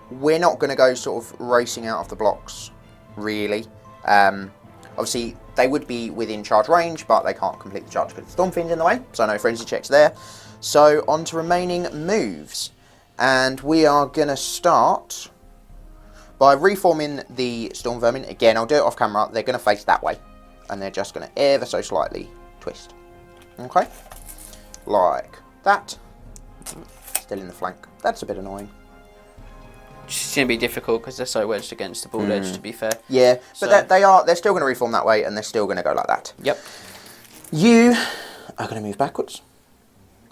we're not going to go sort of racing out of the blocks, really. Obviously, they would be within charge range, but they can't complete the charge because the Stormfiends in the way, so no frenzy checks there. So, on to remaining moves. And we are going to start by reforming the Stormvermin. Again, I'll do it off camera. They're going to face that way. And they're just going to ever so slightly twist. Okay? Like that. Still in the flank. That's a bit annoying. It's going to be difficult because they're so wedged against the board edge, to be fair. Yeah, but they're still going to reform that way, and they're still going to go like that. Yep. You are going to move backwards,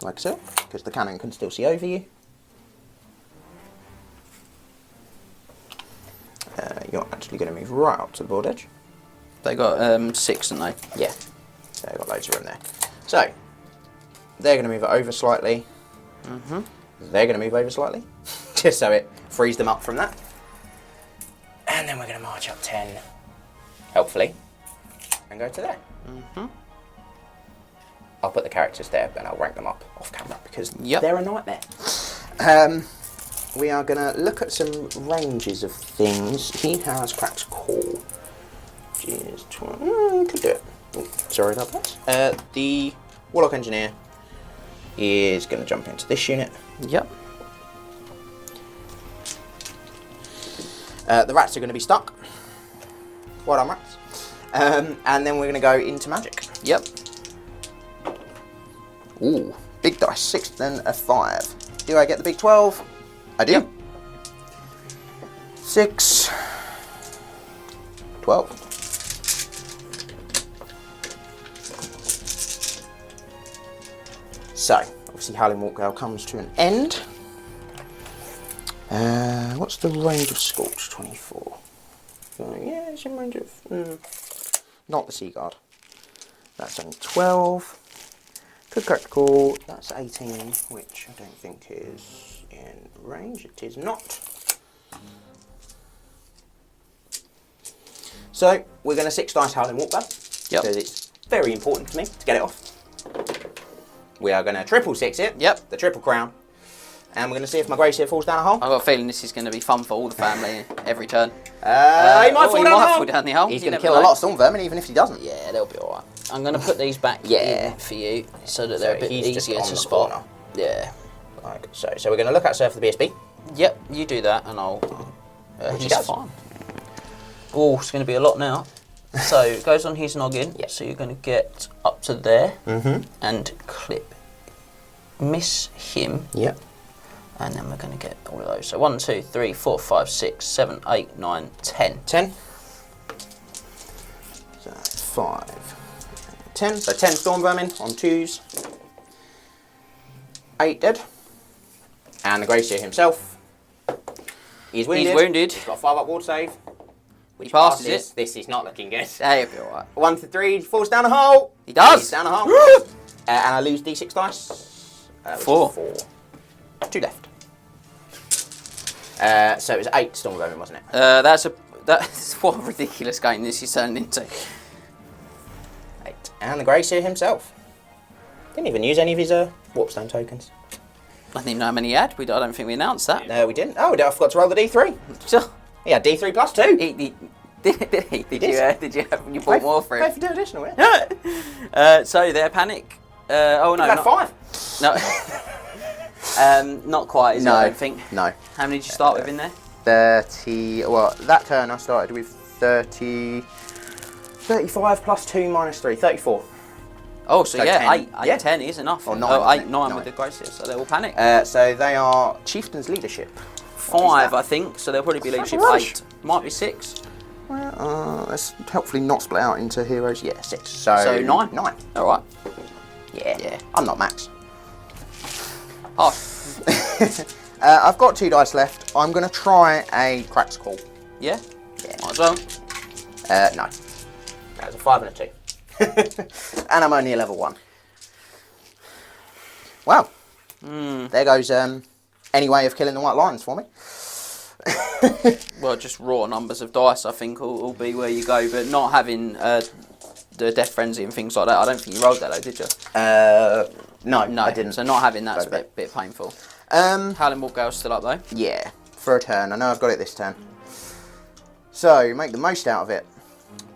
like so, because the cannon can still see over you. You're actually going to move right up to the board edge. They got 6, didn't they? Yeah, so they've got loads of room there. So, they're going to move it over slightly. Mm-hmm. They're going to move over slightly, just so it frees them up from that. And then we're going to march up 10, helpfully, and go to there. Mm-hmm. I'll put the characters there, and I'll rank them up off camera, because Yep. they're a nightmare. We are going to look at some ranges of things. He has cracked core, which is 12. Could do it. Oh, sorry about that. The Warlock Engineer is going to jump into this unit. Yep. The rats are going to be stuck. Well done, rats. And then we're going to go into magic. Yep. Ooh, big dice, 6, then a 5. Do I get the big 12? I do. Yep. 6, 12. So, obviously Howling Walkgale comes to an end. What's the range of Scorch? 24. Yeah, it's in range of... not the Sea Guard. That's only 12. Could crack the call. That's 18, which I don't think is in range. It is not. So, we're going to 6 dice Howling Walkgale. Yep. Because it's very important for me to get it off. We are going to triple 6 it. Yep. The triple crown. And we're going to see if my Grace here falls down a hole. I've got a feeling this is going to be fun for all the family every turn. He might fall down the hole. He's going to kill a lot of Stormvermin even if he doesn't. Yeah, they'll be alright. I'm going to put these back Yeah. in for you so that they're a bit he's just easier on to the spot. corner. Yeah. Like so. So we're going to look at Surf the BSB. Yep, you do that and I'll... Which he he's does. fine. Oh, it's going to be a lot now. So it goes on his noggin. Yep. So you're going to get up to there Mm-hmm. and clip. Miss him. Yep. And then we're going to get all of those. So 1, 2, 3, 4, 5, 6, 7, 8, 9, 10. 10. So 5. 10. So 10 Stormvermin on 2s. 8 dead. And the Gracier himself. He's wounded. He's wounded. He's got a 5 up ward save. Which He passes it. This is not looking good. Yeah, he'll be alright. 1 to 3, falls down a hole. He does. He's down a hole. And I lose D6 dice. Which is 4. 4. 2 left. So it was 8 Stormvermin, wasn't it? That's what a ridiculous game this is turned into. 8. And the Gracier himself. Didn't even use any of his Warpstone tokens. I didn't even know how many he had. I don't think we announced that. No, we didn't. Oh, I forgot to roll the D3. So, He had D3 plus 2. did he? Did you bought more for Pay him? for 2 additional, yeah. So their panic. Oh no, You had not, 5. no. Not quite. Is it, No. I don't think. No. How many did you start with in there? 30. Well, that turn I started with 30. 35 plus 2 minus 3. 34. Oh, so, So yeah, 10. 8, Yeah. 10 is enough. Or 9, Oh, isn't 8, it? 9 9. with the Gracier, so they will panic. So they are Chieftain's leadership. 5, I think, so they'll probably be Such a leadership rush. 8. Might be 6. Well, let's hopefully not split out into heroes. Yeah, 6. So 9. 9. Alright. Yeah. I'm not max. Oh, I've got 2 dice left. I'm going to try a Crack's Call. yeah? Yeah. Might as well. No. That was a 5 and a 2. And I'm only a level 1. Wow. There goes any way of killing the White Lions for me. Well, just raw numbers of dice, I think, will be where you go, but not having the Death Frenzy and things like that. I don't think you rolled that, though, did you? No, No, I didn't. So not having that's a Rolled bit painful. Um, Howling Walkgale's still up, though. yeah, for a turn. I know I've got it this turn. So, make the most out of it.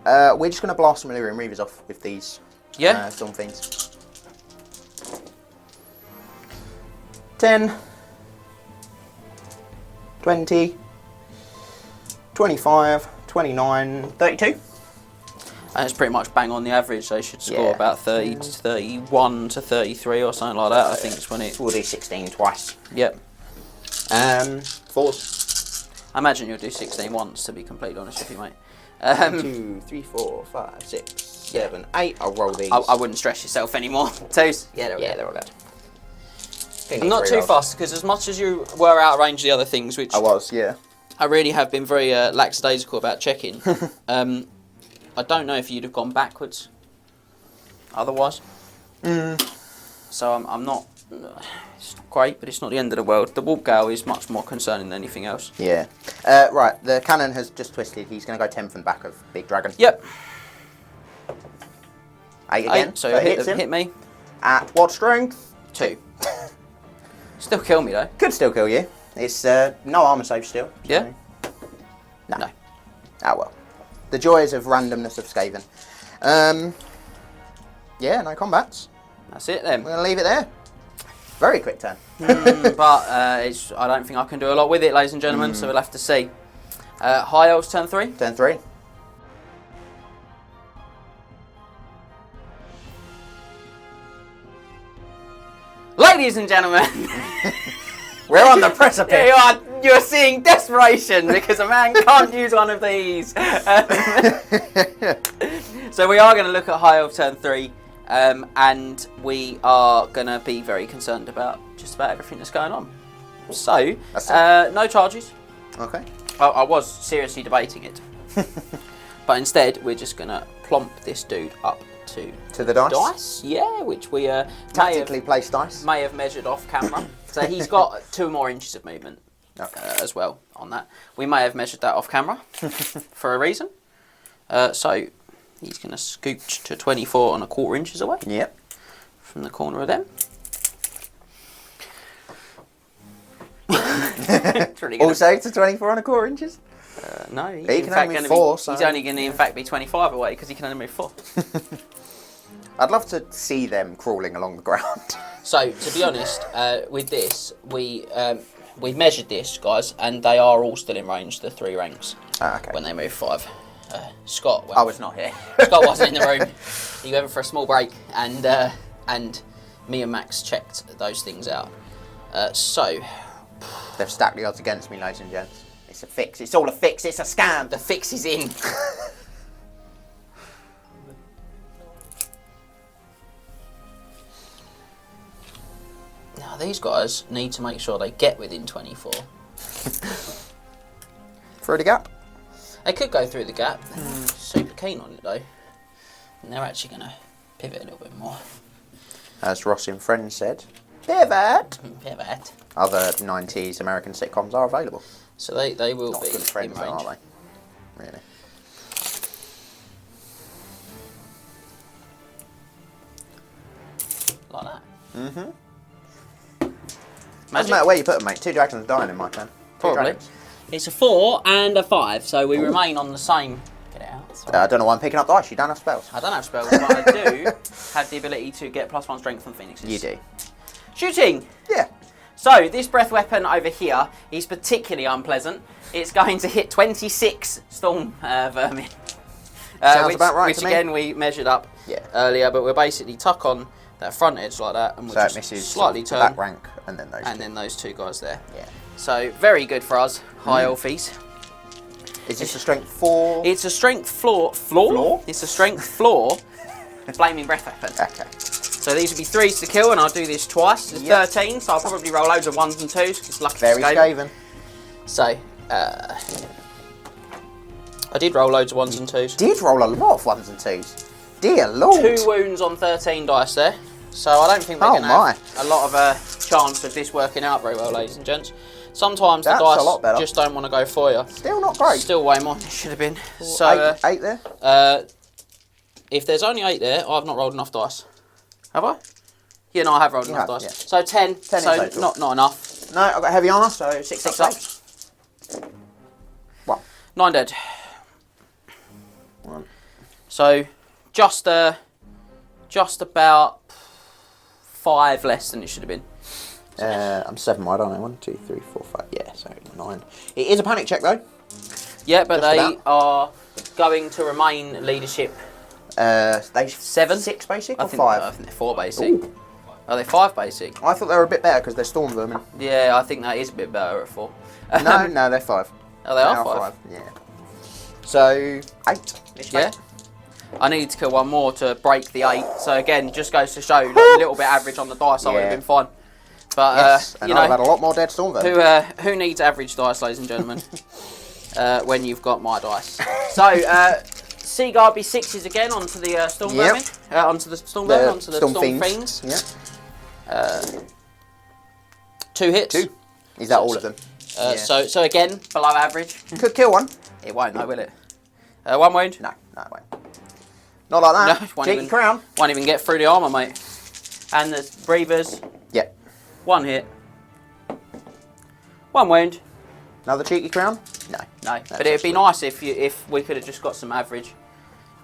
We're just going to blast some Illyrian Reavers off with these Yeah. Stormfiends. 10. 20, 25, 29, 32. And it's pretty much bang on the average. They should score about 30 to 31 to 33 or something like that. I think it's when it. We'll do 16 twice. Yep. Fours. I imagine you'll do 16 once, to be completely honest with you, mate. 2, 3, 4, 5, 6, 7, 8. I'll roll these. I wouldn't stress yourself anymore. Twos. Yeah, they're all good. I'm not too fussed, because as much as you were out of range of the other things, which I was, yeah. I really have been very lackadaisical about checking. I don't know if you'd have gone backwards otherwise. So I'm not. It's not great, but it's not the end of the world. The Warp Gale is much more concerning than anything else. Yeah. Right, the cannon has just twisted. He's going to go 10 from the back of Big Dragon. Yep. 8 again. So it hits him. hit me. At what strength? 2. Still kill me though. Could still kill you. It's no armor save still. So. Yeah. No. Ah well. The joys of randomness of Skaven. Yeah, no combats. That's it then. We're going to leave it there. Very quick turn. But I don't think I can do a lot with it, ladies and gentlemen, so we'll have to see. High Elves, turn 3. Turn 3. Ladies and gentlemen, we're on the precipice. You're seeing desperation because a man can't use one of these. So we are going to look at High Elves turn 3, and we are going to be very concerned about just about everything that's going on. So, no charges. Okay. I was seriously debating it, but instead we're just going to plomp this dude up to the dice. Yeah, which we tactically placed dice. May have measured off camera. So he's got 2 more inches of movement as well on that. We may have measured that off camera for a reason. So he's going to scooch to 24¼ inches away. Yep. From the corner of them. Really also to 24¼ inches. No, he's he can only move 4. He's only going to in fact be 25 away because he can only move 4. I'd love to see them crawling along the ground. So, to be honest, with this, we measured this, guys, and they are all still in range, the 3 ranks, when they move 5. Scott... I was not here. Scott wasn't in the room. He went for a small break, and me and Max checked those things out. So... They've stacked the odds against me, ladies and gents. It's a fix. It's all a fix. It's a scam. The fix is in. Now, these guys need to make sure they get within 24. Through the gap? They could go through the gap. They're not super keen on it, though. And they're actually going to pivot a little bit more. As Ross in Friends said, pivot. Pivot. Other 90s American sitcoms are available. So they will Not be good friends, in range. are they? Really? Like that. Doesn't matter where you put them, mate. 2 dragons are dying in my turn. 2 Probably. dragons. It's a 4 and a 5, so we remain on the same. Get it out. Sorry. I don't know why I'm picking up dice. You don't have spells. I don't have spells, but I do have the ability to get +1 strength from phoenixes. You do. Shooting! Yeah. So, this breath weapon over here is particularly unpleasant. It's going to hit 26 Stormvermin. Sounds about right which to me. again, we measured up earlier, but we'll basically tuck on that front edge like that, and we'll So it just misses slightly the turn. back rank, and then those and two. then those 2 guys there. Yeah. So, very good for us, High Elfies. Is this a strength 4? It's a strength floor? It's a strength floor flaming breath weapon. Okay. So these would be 3s to kill, and I'll do this twice. It's 13, so I'll probably roll loads of 1s and 2s, because it's lucky Very Skaven. So, I did roll loads of 1s and 2s. Did roll a lot of 1s and 2s. Dear Lord. 2 wounds on 13 dice there. So I don't think we're going to have a lot of chance of this working out very well, ladies and gents. Sometimes That's the a lot better. dice just don't want to go for you. Still not great. Still way more than it should have been. So 8 there? If there's only 8 there, I've not rolled enough dice. Have I? Yeah, no, I have rolled enough dice. Yeah. So 10. 10 so in total. not enough. No, I've got heavy armour, so 6 up. saves. 1. 9 dead. 1. So just about 5 less than it should have been. I'm 7 wide, aren't I? 1, 2, 3, 4, 5. Yeah, so 9. It is a panic check though. Yeah, but they are going to remain leadership. They 7, 6 basic I or think, 5? I think they're 4 basic. Ooh. Are they 5 basic? I thought they were a bit better because they're Stormvermin. Yeah, I think that is a bit better at 4. No, they're 5. Oh, they are 5? Yeah. So 8. Yeah. I needed to kill one more to break the 8. So again, just goes to show like, a little bit average on the dice. I would have been fine. But yes, and you know, I've had a lot more dead Stormvermin. Who needs average dice, ladies and gentlemen? When you've got my dice. So Seaguard B6s again onto the Stormvermin. Onto the Stormvermin, onto the Stormfiends. Yeah. 2 hits. 2. Is that all of them? So again, below average. Could kill one. It won't though, will it? 1 wound? No, it won't. Not like that. No, won't Cheeky even, crown. Won't even get through the armour, mate. And the breathers. Yep. 1 hit. 1 wound. Another cheeky crown? No. No. But it'd be nice if we could have just got some average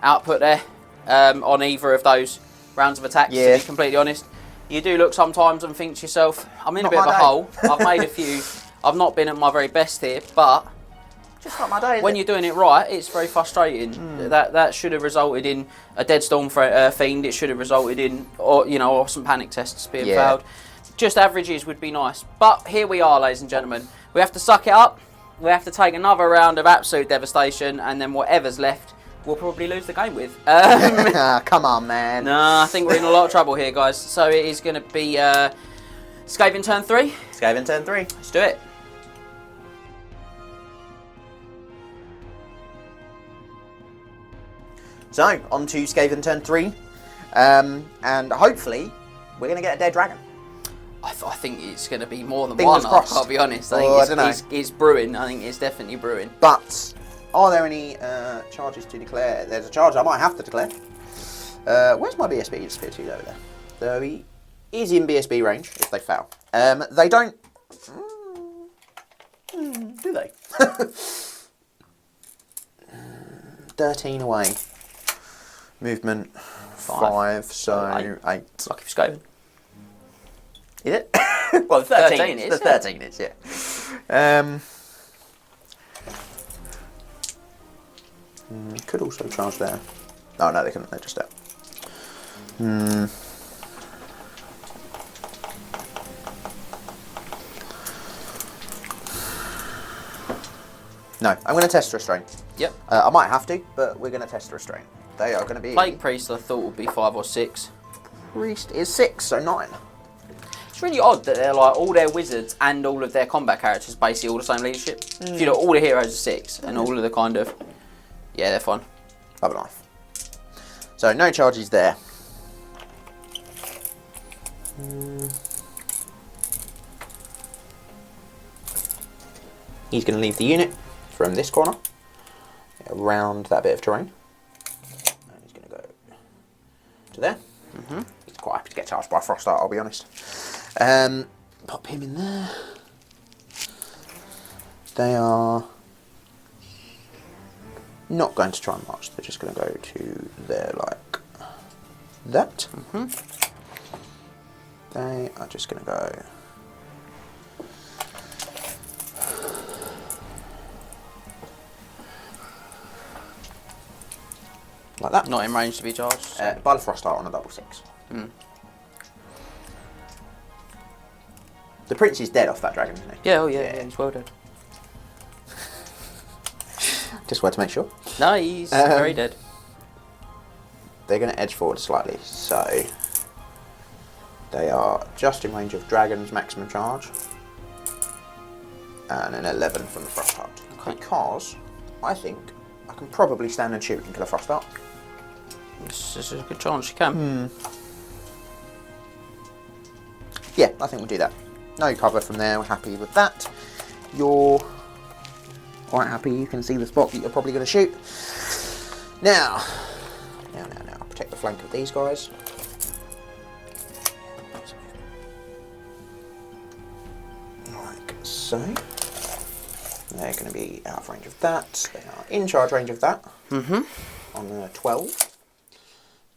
output there on either of those rounds of attacks, to be completely honest. You do look sometimes and think to yourself, I'm in a bit of a hole. I've made a few. I've not been at my very best here, but just not my day. When you're doing it right, it's very frustrating. That should have resulted in a dead Stormfiend. It should have resulted in, or some panic tests being failed. Just averages would be nice. But here we are, ladies and gentlemen. We have to suck it up. We have to take another round of absolute devastation, and then whatever's left, we'll probably lose the game with. Come on, man. No, I think we're in a lot of trouble here, guys. So it is going to be Skaven turn 3. Skaven turn 3. Let's do it. So, on to Skaven turn 3. And hopefully, we're going to get a dead dragon. I think it's going to be more than Fingers one, crossed. I'll be honest. I don't know. It's brewing. I think it's definitely brewing. But, are there any charges to declare? There's a charge I might have to declare. Where's my BSB disappeared to over there? So, he is in BSB range if they fail. They don't... do they? 13 away. Movement 5, so 8. Lucky for Skaven. Is it? Well, 13 is. The 13 is, yeah. Could also charge there. Oh, no, they couldn't. They're just there. No, I'm going to test restraint. Yep. I might have to, but we're going to test restraint. They are going to be... Plague Priest, I thought, would be 5 or 6. Priest is 6, so 9. It's really odd that they're like all their wizards and all of their combat characters basically all the same leadership. You know, all the heroes are 6 and all of the kind of... Yeah, they're fun. Love a knife. So, no charges there. He's going to leave the unit from this corner around that bit of terrain. And he's going to go to there. He's quite happy to get charged by Frost Art, I'll be honest. Pop him in there. They are not going to try and march. They're just going to go to there like that. They are just going to go... like that. Not in range to be charged. By the Frost Art on a double 6. The prince is dead off that dragon, isn't he? Yeah, he's well dead. Just wanted to make sure. No, he's very dead. They're going to edge forward slightly, so they are just in range of dragon's maximum charge and an 11 from the Frost Art. Okay. Because I think I can probably stand and shoot and kill a Frost Art. This is a good chance you can. Yeah, I think we'll do that. No cover from there, we're happy with that. You're quite happy, you can see the spot that you're probably going to shoot. Now, protect the flank of these guys. Like so. They're going to be out of range of that. They are in charge range of that. On the 12.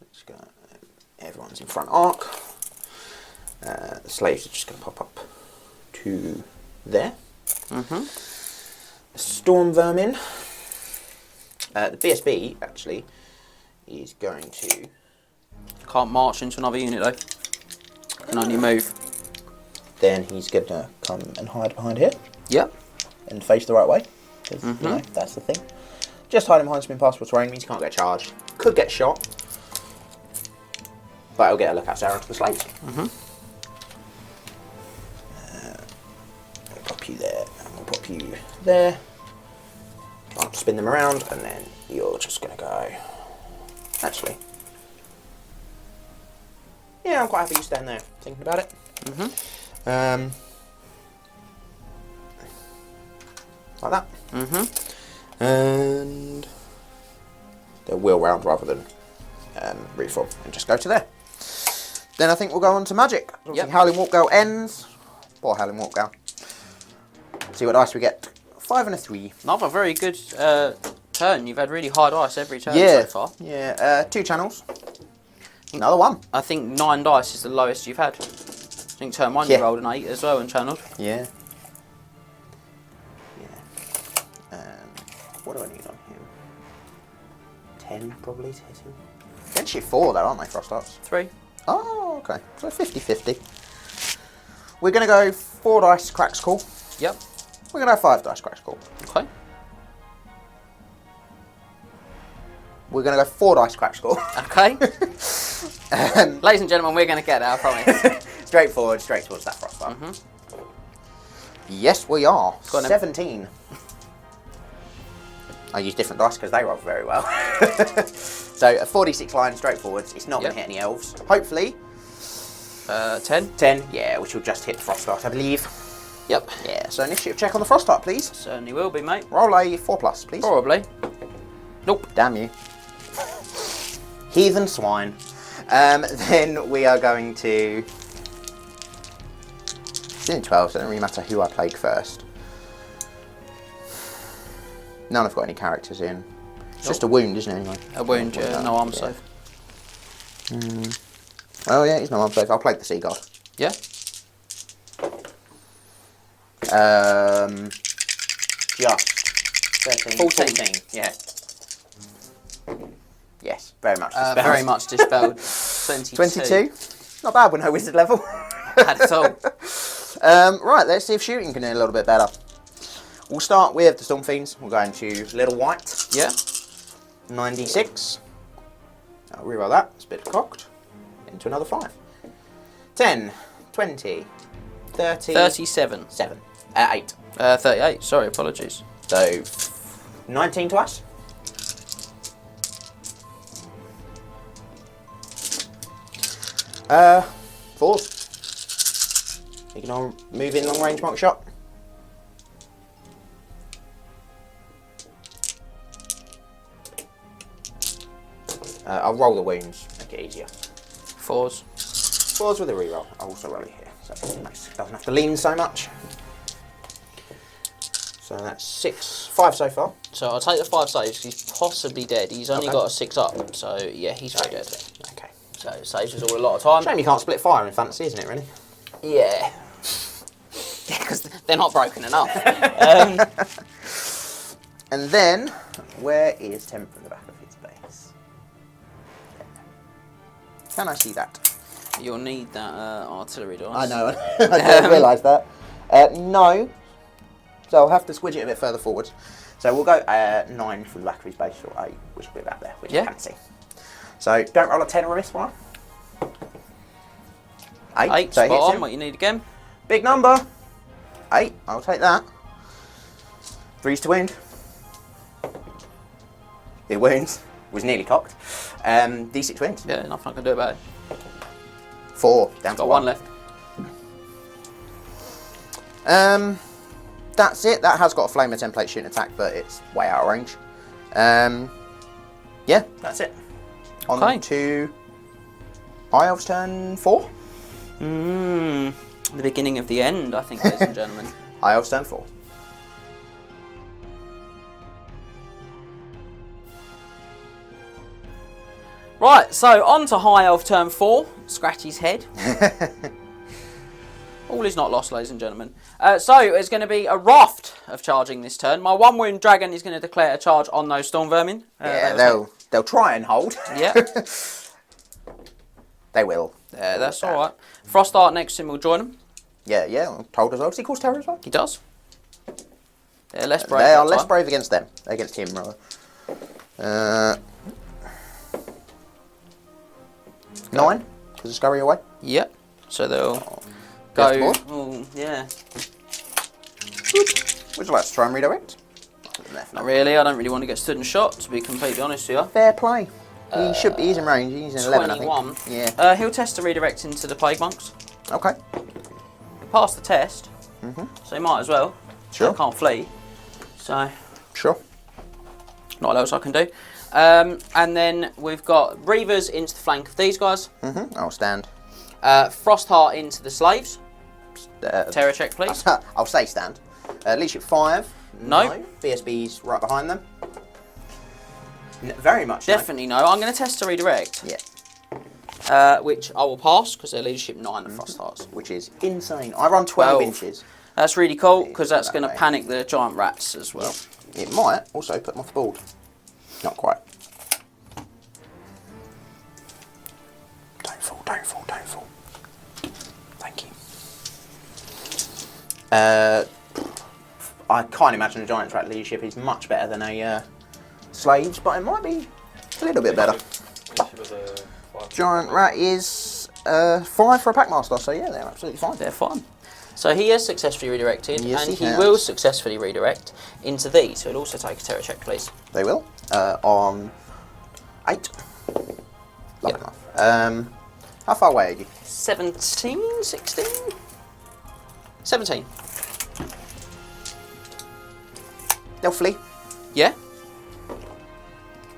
Let's go. Everyone's in front arc. The slaves are just going to pop up to there. Stormvermin. The BSB actually is going to. Can't march into another unit though. Can only move. Then he's going to come and hide behind here. Yep. And face the right way. Because, you know, that's the thing. Just hiding behind some impassable terrain means he can't get charged. Could get shot. But he'll get a look at Sarah to the slaves. We'll pop you there. And we'll pop you there. Try not to spin them around. And then you're just going to go. Actually. Yeah, I'm quite happy you stand there thinking about it. Like that. And they'll wheel round rather than reform and just go to there. Then I think we'll go on to magic. Howling Warpgale ends. Poor Howling Warpgale. See what dice we get. 5 and a 3. Another very good turn. You've had really high dice every turn so far. Yeah, 2 channels. Another 1. I think 9 dice is the lowest you've had. I think turn 1 you rolled an 8 as well and channeled. Yeah. What do I need on him? 10 probably to hit him. Potentially 4 though, aren't they, Frost Arts? 3. Oh, okay. So 50-50. We're going to go 4 dice Cracks Call. Yep. We're going to have 5 dice Cracks Call. Okay. We're going to go 4 dice Cracks Call. Okay. Ladies and gentlemen, we're going to get there, I promise. Straight forward, straight towards that Frost Art. Yes, we are. 17. I use different dice because they roll very well. So a 46 line straight forwards. It's not going to hit any elves. Hopefully. 10. 10, yeah, which will just hit the Frost Dart, I believe. Yep. Yeah, so initiative check on the Frost Dart, please. Certainly will be, mate. Roll a 4+, please. Probably. Nope. Damn you. Heathen swine. Then we are going to... It's in 12, so it doesn't really matter who I plague first. None have got any characters in. It's just a wound, isn't it, anyway? A wound, yeah. No arm save. Oh, yeah, he's no arm save. I'll plague the Sea God. Yeah. Just 13. 14. Yeah. Yes, very much dispelled. Very much dispelled. 22. 22. Not bad with no wizard level. At all. Right, let's see if shooting can do a little bit better. We'll start with the Stormfiends. We'll go into Little White. Yeah. 96. I'll reroll that. It's a bit cocked. Into another 5. 10, 20, 30. 37. 7. 8. 38. Sorry, apologies. So, 19 to us. Fours. You can move in long range mark shot. I'll roll the wounds, make it easier. 4s. 4s with a reroll. I'll also roll it here, so it's nice. Doesn't have to lean so much. So that's 6, 5 so far. So I'll take the 5 saves. He's possibly dead. He's only got a 6 up, so yeah, he's very dead. Okay. So it saves us all a lot of time. Shame you can't split fire in fantasy, isn't it, really? Yeah. Yeah, because they're not broken enough. And then, where is Temp from the back of his base? Can I see that? You'll need that artillery dice. I know, I didn't realise that. No. So I'll have to squidge it a bit further forwards. So we'll go 9 from the back of his base, or 8, which will be about there, which I can't see. So don't roll a 10 or a miss one. 8. 8, so spot on, what you need again. Big number. 8, I'll take that. 3's to wound. It wounds. Was nearly cocked. D6 wins. Yeah, nothing I can do about it. 4, down to Got 1 1 left. That's it. That has got a flamer template shooting attack, but it's way out of range. Yeah, that's it. On to High Elves turn 4. The beginning of the end, I think, ladies and gentlemen. High Elves turn 4. Right, so on to High Elf turn 4. Scratch his head. All is not lost, ladies and gentlemen. So it's going to be a raft of charging this turn. My 1 wound dragon is going to declare a charge on those Stormvermin. They'll try and hold. Yeah. They will. Yeah, that's all right. Frost Art next to him will join them. Yeah, told as well. Does he cause terror as well? He does. They're less brave. They are less brave against them. Against him, rather. 9? Because scurry away? Yep. So they'll go. Oh, yeah. Would you like to try and redirect? Not really. I don't really want to get stood and shot, to be completely honest with you. Fair play. He should be. He's in range. He's in 11, 21. I think. Yeah. He'll test to redirect into the Plague Monks. Okay. He passed the test, so he might as well. Sure. They can't flee. So. Sure. Not what else I can do. And then we've got Reavers into the flank of these guys. I'll stand. Frostheart into the slaves. Terror check, please. I'll say stand. Leadership 5. No. BSB's right behind them. Very much. Definitely no. I'm going to test to redirect. Yeah. Which I will pass because they're leadership 9 of Frosthearts. Which is insane. I run 12 inches. That's really cool because that's going to panic the giant rats as well. Yeah. It might also put them off the board. Not quite. Don't fall, don't fall, don't fall. Thank you. I can't imagine a Giant's Rat leadership is much better than a Slaves, but it might be a little bit better. Giant Rat is 5 for a Packmaster, so yeah, they're absolutely fine. They're fine. So he has successfully redirected, yes, and he has. will successfully redirect into these. So he'll also take a terror check, please. They will. On 8. Lovely enough. How far away are you? 17, 16? 17. They'll flee. Yeah.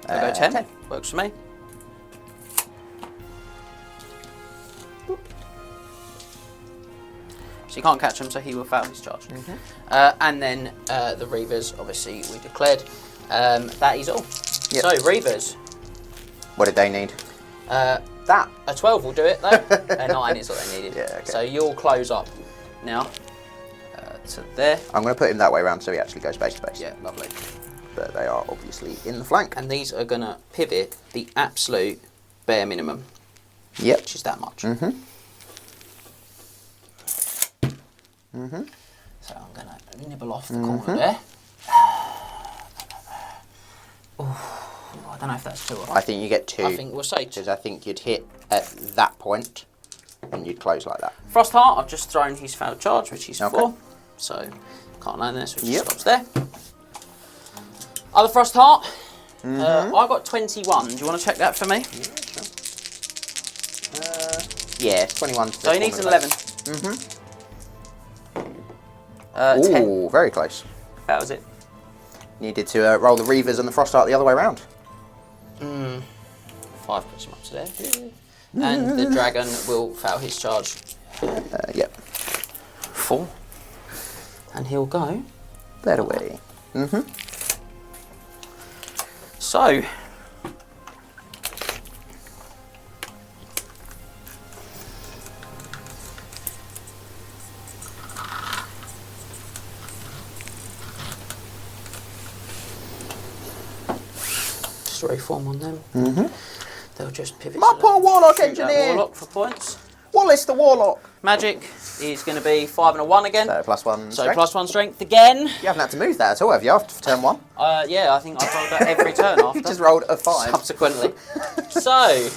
I'll go 10. 10. Works for me. So you can't catch him, so he will fail his charge. And then the Reavers, obviously, we declared. That is all. Yep. So, Reavers. What did they need? That. A 12 will do it, though. A 9 is what they needed. Yeah, okay. So you'll close up now to there. I'm going to put him that way around so he actually goes base to base. Yeah, lovely. But they are obviously in the flank. And these are going to pivot the absolute bare minimum. Yep. Which is that much. So I'm going to nibble off the corner there. I don't know if that's 2 or 3. I think you get 2. I think we'll say 2. Because I think you'd hit at that point and you'd close like that. Frostheart, I've just thrown his failed charge, which is 4. So can't learn this, which stops there. Other Frostheart, I got 21. Do you want to check that for me? Yeah, 21. So he needs an 11. 10. Very close. That was it. Needed to roll the Reavers and the Frostheart the other way around. 5 puts him up to there. And the dragon will fail his charge. Yep. 4. And he'll go that away. So just reform on them. They'll just pivot. My poor Warlock shoot engineer. that Warlock for points. Wallace the Warlock. Magic is going to be 5 and a 1 again. So +1 So strength. +1 strength again. You haven't had to move that at all, have you, after turn 1? Yeah, I think I've rolled that every turn after. Just rolled a 5. Subsequently. So,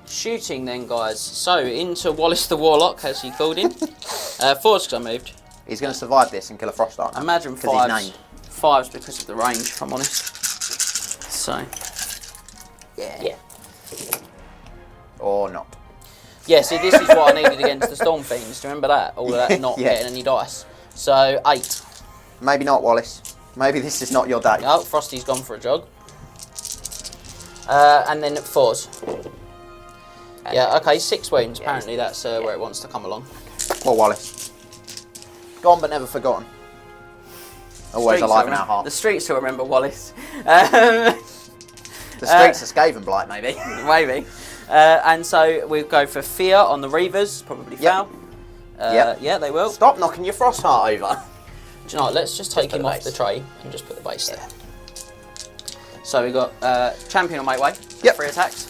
shooting then, guys. So, into Wallace the Warlock, as he called him. 4's because I moved. He's going to survive this and kill a Frostheart. Imagine 5's. 5's because of the range, if I'm honest. So, yeah. Or not. Yeah, see, this is what I needed against the Stormfiends. Do you remember that? All of that not getting any dice. So, 8. Maybe not, Wallace. Maybe this is not your day. Oh, Frosty's gone for a jog. And then 4's. Yeah, okay, 6 wounds. Apparently that's where it wants to come along. Well, Wallace. Gone but never forgotten. Always alive in our hearts. The streets will remember Wallace. The streets of Skaven Blight, maybe. Maybe. And so we'll go for Fear on the Reavers, probably foul. Yep. Yeah, they will. Stop knocking your frost heart over. Do you know what, let's just take him off the tray and just put the base there. So we got champion on my way. Yep. 3 attacks.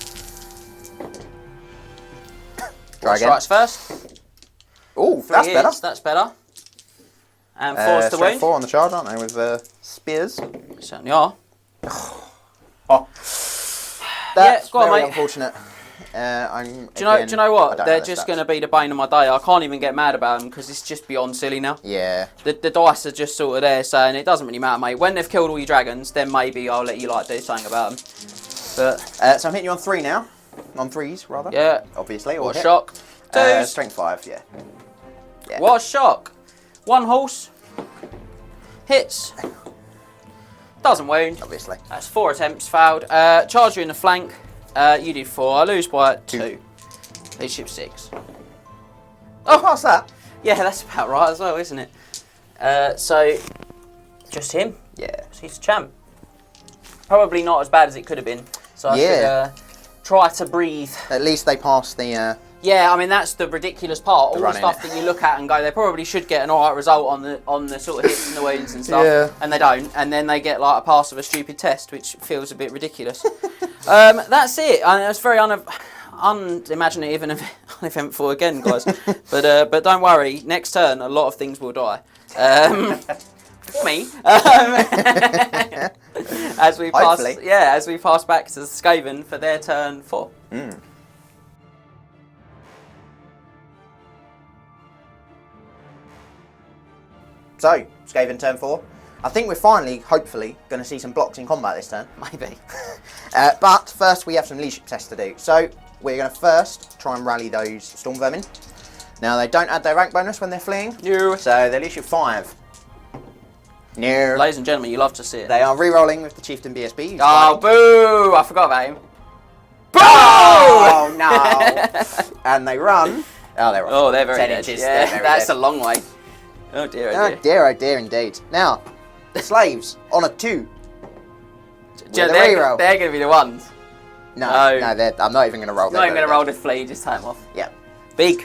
Try again. Strikes first. Oh, 3 that's hits, better. That's better. And 4's the straight wound. 4 on the charge, aren't they, with spears? Certainly are. Oh. That's go on, very mate. unfortunate. Do you know what? They're just going to be the bane of my day. I can't even get mad about them because it's just beyond silly now. Yeah. The dice are just sort of there saying it doesn't really matter, mate. When they've killed all your dragons, then maybe I'll let you do something about them. But so I'm hitting you on 3 now. On 3s, rather. yeah. Obviously. What a shock. 2s. Strength 5, yeah. What a shock. 1 horse. Hits. Doesn't wound. Obviously. That's 4 attempts failed. Charge you in the flank. You did 4. I lose by 2. Leadership 6. Oh, past that? Yeah, that's about right as well, isn't it? So, just him. Yeah. He's a champ. Probably not as bad as it could have been. So I should try to breathe. At least they passed the... Yeah, I mean that's the ridiculous part. All the running stuff that you look at and go, they probably should get an alright result on the sort of hits and the wounds and stuff, and they don't, and then they get like a pass of a stupid test, which feels a bit ridiculous. That's it. I mean, it's very unimaginative and uneventful again, guys. But don't worry, next turn a lot of things will die. For me. As we pass, as we pass back to Skaven for their turn 4. Mm. So, Skaven turn 4. I think we're finally, hopefully, going to see some blocks in combat this turn. Maybe. But first, we have some leadership tests to do. So, we're going to first try and rally those Stormvermin. Now, they don't add their rank bonus when they're fleeing. No. So, they're leadership 5. No. Ladies and gentlemen, you love to see it. They are re-rolling with the Chieftain BSB. Oh, boo! I forgot about him. Boo! Oh, no. And they run. Oh, they're Oh, they're very 10 dead. inches. Yeah, They're very that's dead. a long way. Oh dear, Oh dear, oh dear indeed. Now, the slaves on a 2. They're reroll. going to be the ones. No, No. I'm not even going to roll. I'm not even going to roll the flee, just take them off. Yeah. Big.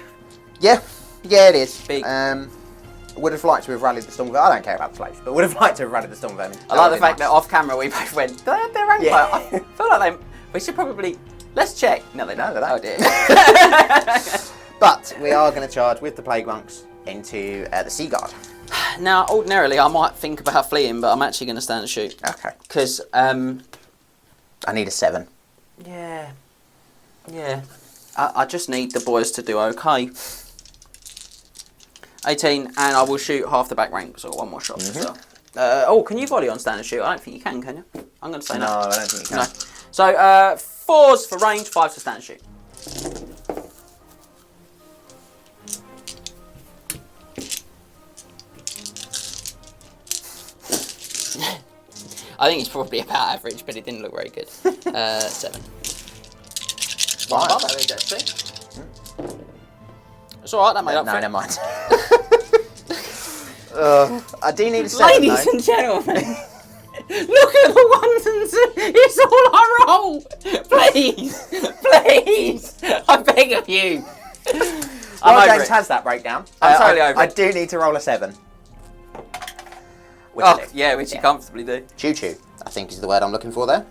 Yeah, it is. Big. Would have liked to have rallied the Stormvermin. I don't care about the slaves, but would have liked to have rallied the Stormvermin. I like the fact that off camera we both went, do they have their rank Yeah. I feel like we should probably, let's check. No, they don't. No, they don't. Oh dear. But we are going to charge with the Plague Monks into the Sea Guard. Now, ordinarily I might think about fleeing, but I'm actually going to stand and shoot. Okay. Because, I need a 7. yeah. I just need the boys to do okay. 18, and I will shoot half the back rank, so 1 more shot. So. Can you volley on stand and shoot? I don't think you can you? I'm going to say no. No, I don't think you can. No. So, 4's for range, 5's for stand and shoot. I think it's probably about average, but it didn't look very good. 7. Fine. Above average, actually. It's alright, that made up for it. never mind. I do need a 7, Ladies and gentlemen, look at the ones and twos. It's all I roll. Please, please, I beg of you. Well, I'm over James it. has that breakdown. I'm totally over I it. do need to roll a 7. Which I Oh, do. yeah, which you comfortably do. Choo-choo, I think is the word I'm looking for there.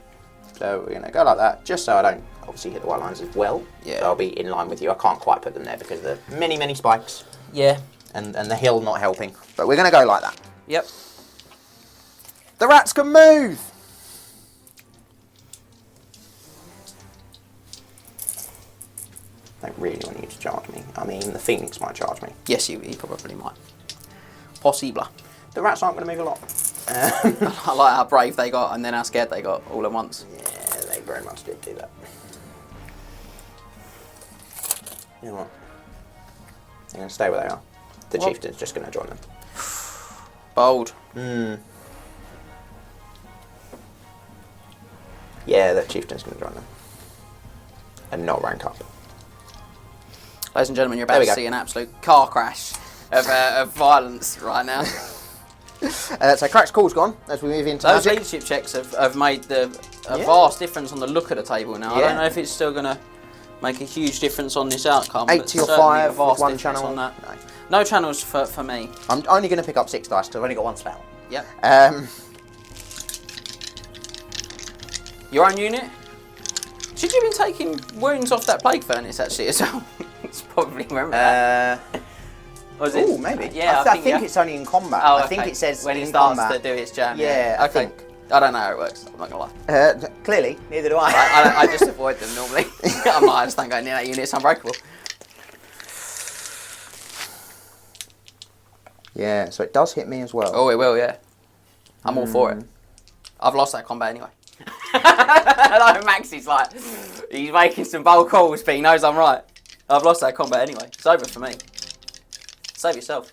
So we're going to go like that, just so I don't obviously hit the white lines as well. Yeah. So I'll be in line with you. I can't quite put them there because of the many, many spikes Yeah. and the hill not helping. But we're going to go like that. Yep. The rats can move! I don't really want you to charge me. I mean, the Phoenix might charge me. Yes, he probably might. Possible. The rats aren't going to move a lot. I like how brave they got and then how scared they got all at once. Yeah, they very much did do that. You know what? They're going to stay where they are. The What? Chieftain's just going to join them. Bold. Yeah, the Chieftain's going to join them. And not rank up. Ladies and gentlemen, you're There about we to go. see an absolute car crash of violence right now. So Crack's call's gone as we move into Those magic. leadership checks have made a Yeah. vast difference on the look of the table now. I Yeah. don't know if it's still going to make a huge difference on this outcome. 8 but to your certainly 5 a vast with 1 difference channel. on that. No. No channels for me. I'm only going to pick up 6 dice because I've only got 1 spell. Yep. Your own unit? Should you have been taking wounds off that plague furnace actually as well? It's probably remember that. Was it? Oh, maybe. Yeah, I think it's only in combat. Oh, I think it says when he in starts combat. to do his jam. Yeah, I think. I don't know how it works. I'm not gonna lie. Clearly, neither do I. I just avoid them normally. I just don't go near that unit. It's unbreakable. Yeah, so it does hit me as well. Oh, it will. Yeah. I'm all for it. I've lost that combat anyway. Like Max is like, he's making some bold calls, but he knows I'm right. I've lost that combat anyway. It's over for me. Save yourself.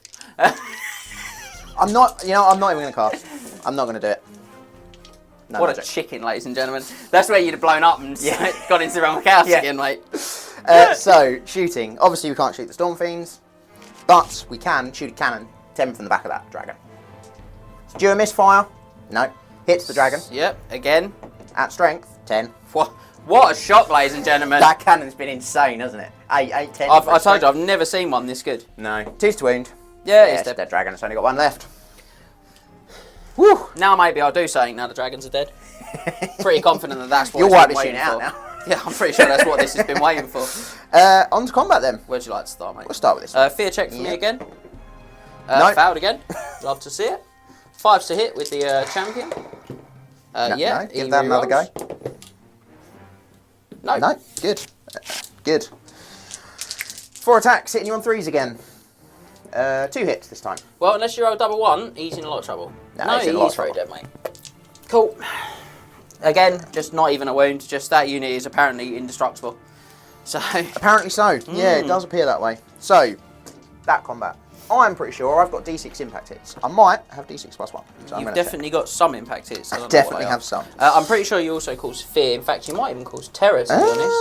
I'm not even going to cast. I'm not going to do it. No, what a chicken, ladies and gentlemen. That's where you'd have blown up and got into the wrong house again, mate. So, shooting. Obviously, we can't shoot the Stormfiends, but we can shoot a cannon 10 from the back of that dragon. Do a misfire? No. Hits the dragon. Yep, again. At strength, 10. What a shock, ladies and gentlemen. That cannon's been insane, hasn't it? 8, 10. I told you, I've never seen one this good. No. 2 to wound. Yeah, it's dead. Dead dragon. It's only got 1 left. Woo! Now maybe I'll do something now the dragons are dead. Pretty confident that that's what You'll it's wipe been this waiting unit for. out now. Yeah, I'm pretty sure that's what this has been waiting for. On to combat then. Where'd you like to start, mate? We'll start with this. Fear check for me again. No. Failed again. Love to see it. 5's to hit with the champion. No, give he that another go. No. No, good. Good. 4 attacks, hitting you on 3s again. 2 hits this time. Well, unless you roll double 1, he's in a lot of trouble. No, he's in a lot of very trouble. dead, mate. Cool. Again, just not even a wound. Just that unit is apparently indestructible. So. Apparently so. Yeah, it does appear that way. So, that combat. I'm pretty sure I've got D6 impact hits. I might have D6 plus 1. So You've definitely got some impact hits. I definitely have some. I'm pretty sure you also cause fear. In fact, you might even cause terror, to be honest.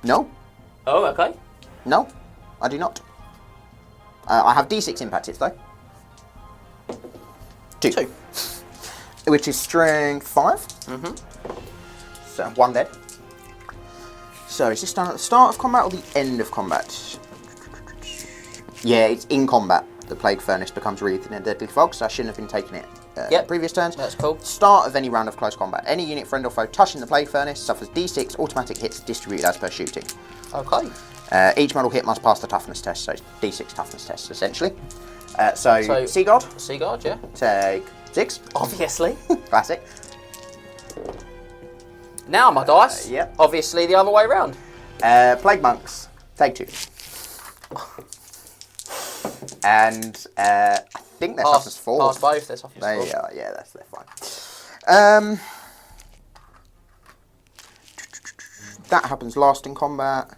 No. Oh, okay. No, I do not. I have D6 impact hits though. 2. Which is strength 5. So 1 dead. So is this done at the start of combat or the end of combat? Yeah, it's in combat. The Plague Furnace becomes wreathed in a deadly fog, so I shouldn't have been taking it previous turns. That's cool. Start of any round of close combat. Any unit, friend or foe touching the Plague Furnace suffers D6 automatic hits distributed as per shooting. Okay. Each model hit must pass the toughness test, so it's D6 toughness test essentially. So Sea God. Sea God, yeah. Take 6. Obviously. Classic. Now my dice. Yep. Obviously the other way round. Plague Monks. Take 2. And I think they're toughness 4. Pass both, they're toughness 4. There you are, yeah, they're fine. That happens last in combat.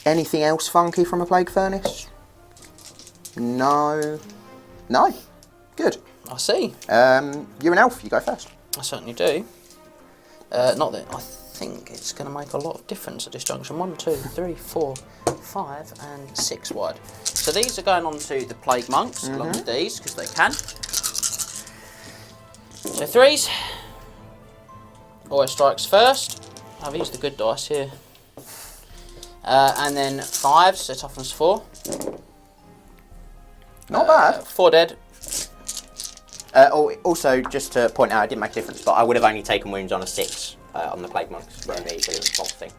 Anything else funky from a Plague Furnace? No. No. Good. I see. You're an elf, you go first. I certainly do. Not that I think it's going to make a lot of difference at this junction. 1, 2, 3, 4, 5 and 6 wide. So these are going on to the Plague Monks, along with these, because they can. So 3s. Always strikes first. I've used the good dice here. And then 5s, so toughness 4. Not bad. 4 dead. Also, just to point out, it didn't make a difference, but I would have only taken wounds on a 6 on the Plague Monks, where they did the thing.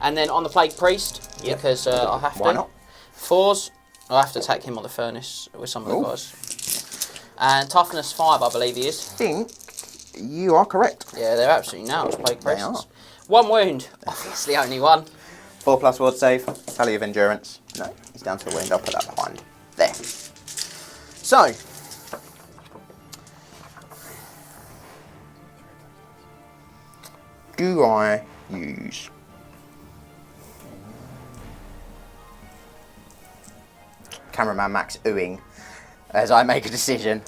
And then on the Plague Priest, because I have to. Why not? 4s, I have to attack him on the furnace with some of the guys. And toughness 5, I believe he is. I think you are correct. Yeah, they're absolutely nails, Plague They Priests. are. 1 wound, obviously only 1. 4 plus ward save, tally of endurance. No, he's down to a wound. I'll put that behind. There. So, do I use cameraman Max oohing as I make a decision?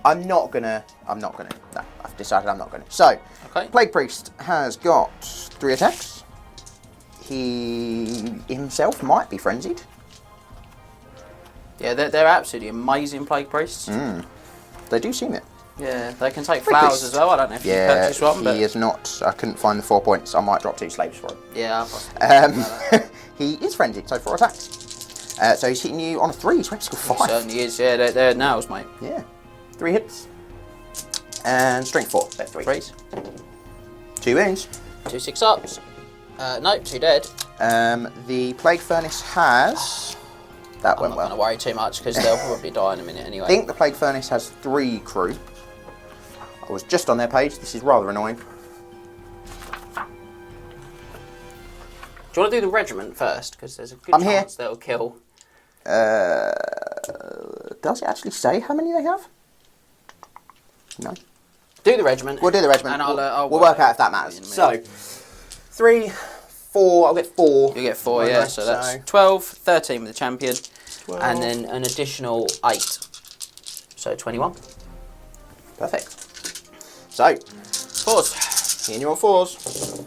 I'm not gonna. No, I've decided I'm not gonna. So, Okay. Plague Priest has got 3 attacks. He himself might be frenzied. Yeah, they're absolutely amazing Plague Priests. They do seem it. Yeah, they can take Free flowers priest. as well. I don't know if you Yeah, purchased one, but he is not. I couldn't find the 4 points. I might drop 2 slaves for him. yeah, I'll He is frenzied, so 4 attacks. So he's hitting you on a 3. He's ready to score 5. certainly is. Yeah, they're nails, mate. Yeah, 3 hits. And strength 4. That's 3. Freeze. 2 wounds. 2 6-ups. No, 2 dead. The plague furnace has. That I'm went not well. going to worry too much because they'll probably die in a minute anyway. I think the plague furnace has 3 crew. I was just on their page. This is rather annoying. Do you want to do the regiment first? Because there's a good chance they'll kill. Does it actually say how many they have? No. Do the regiment. We'll do the regiment. And I'll we'll work out if that matters. So, 3, 4. I'll get 4. You get 4, yeah. So that's 12, 13 with the champion. 12. And then an additional 8. So 21. Perfect. So, 4s. hitting you on 4s.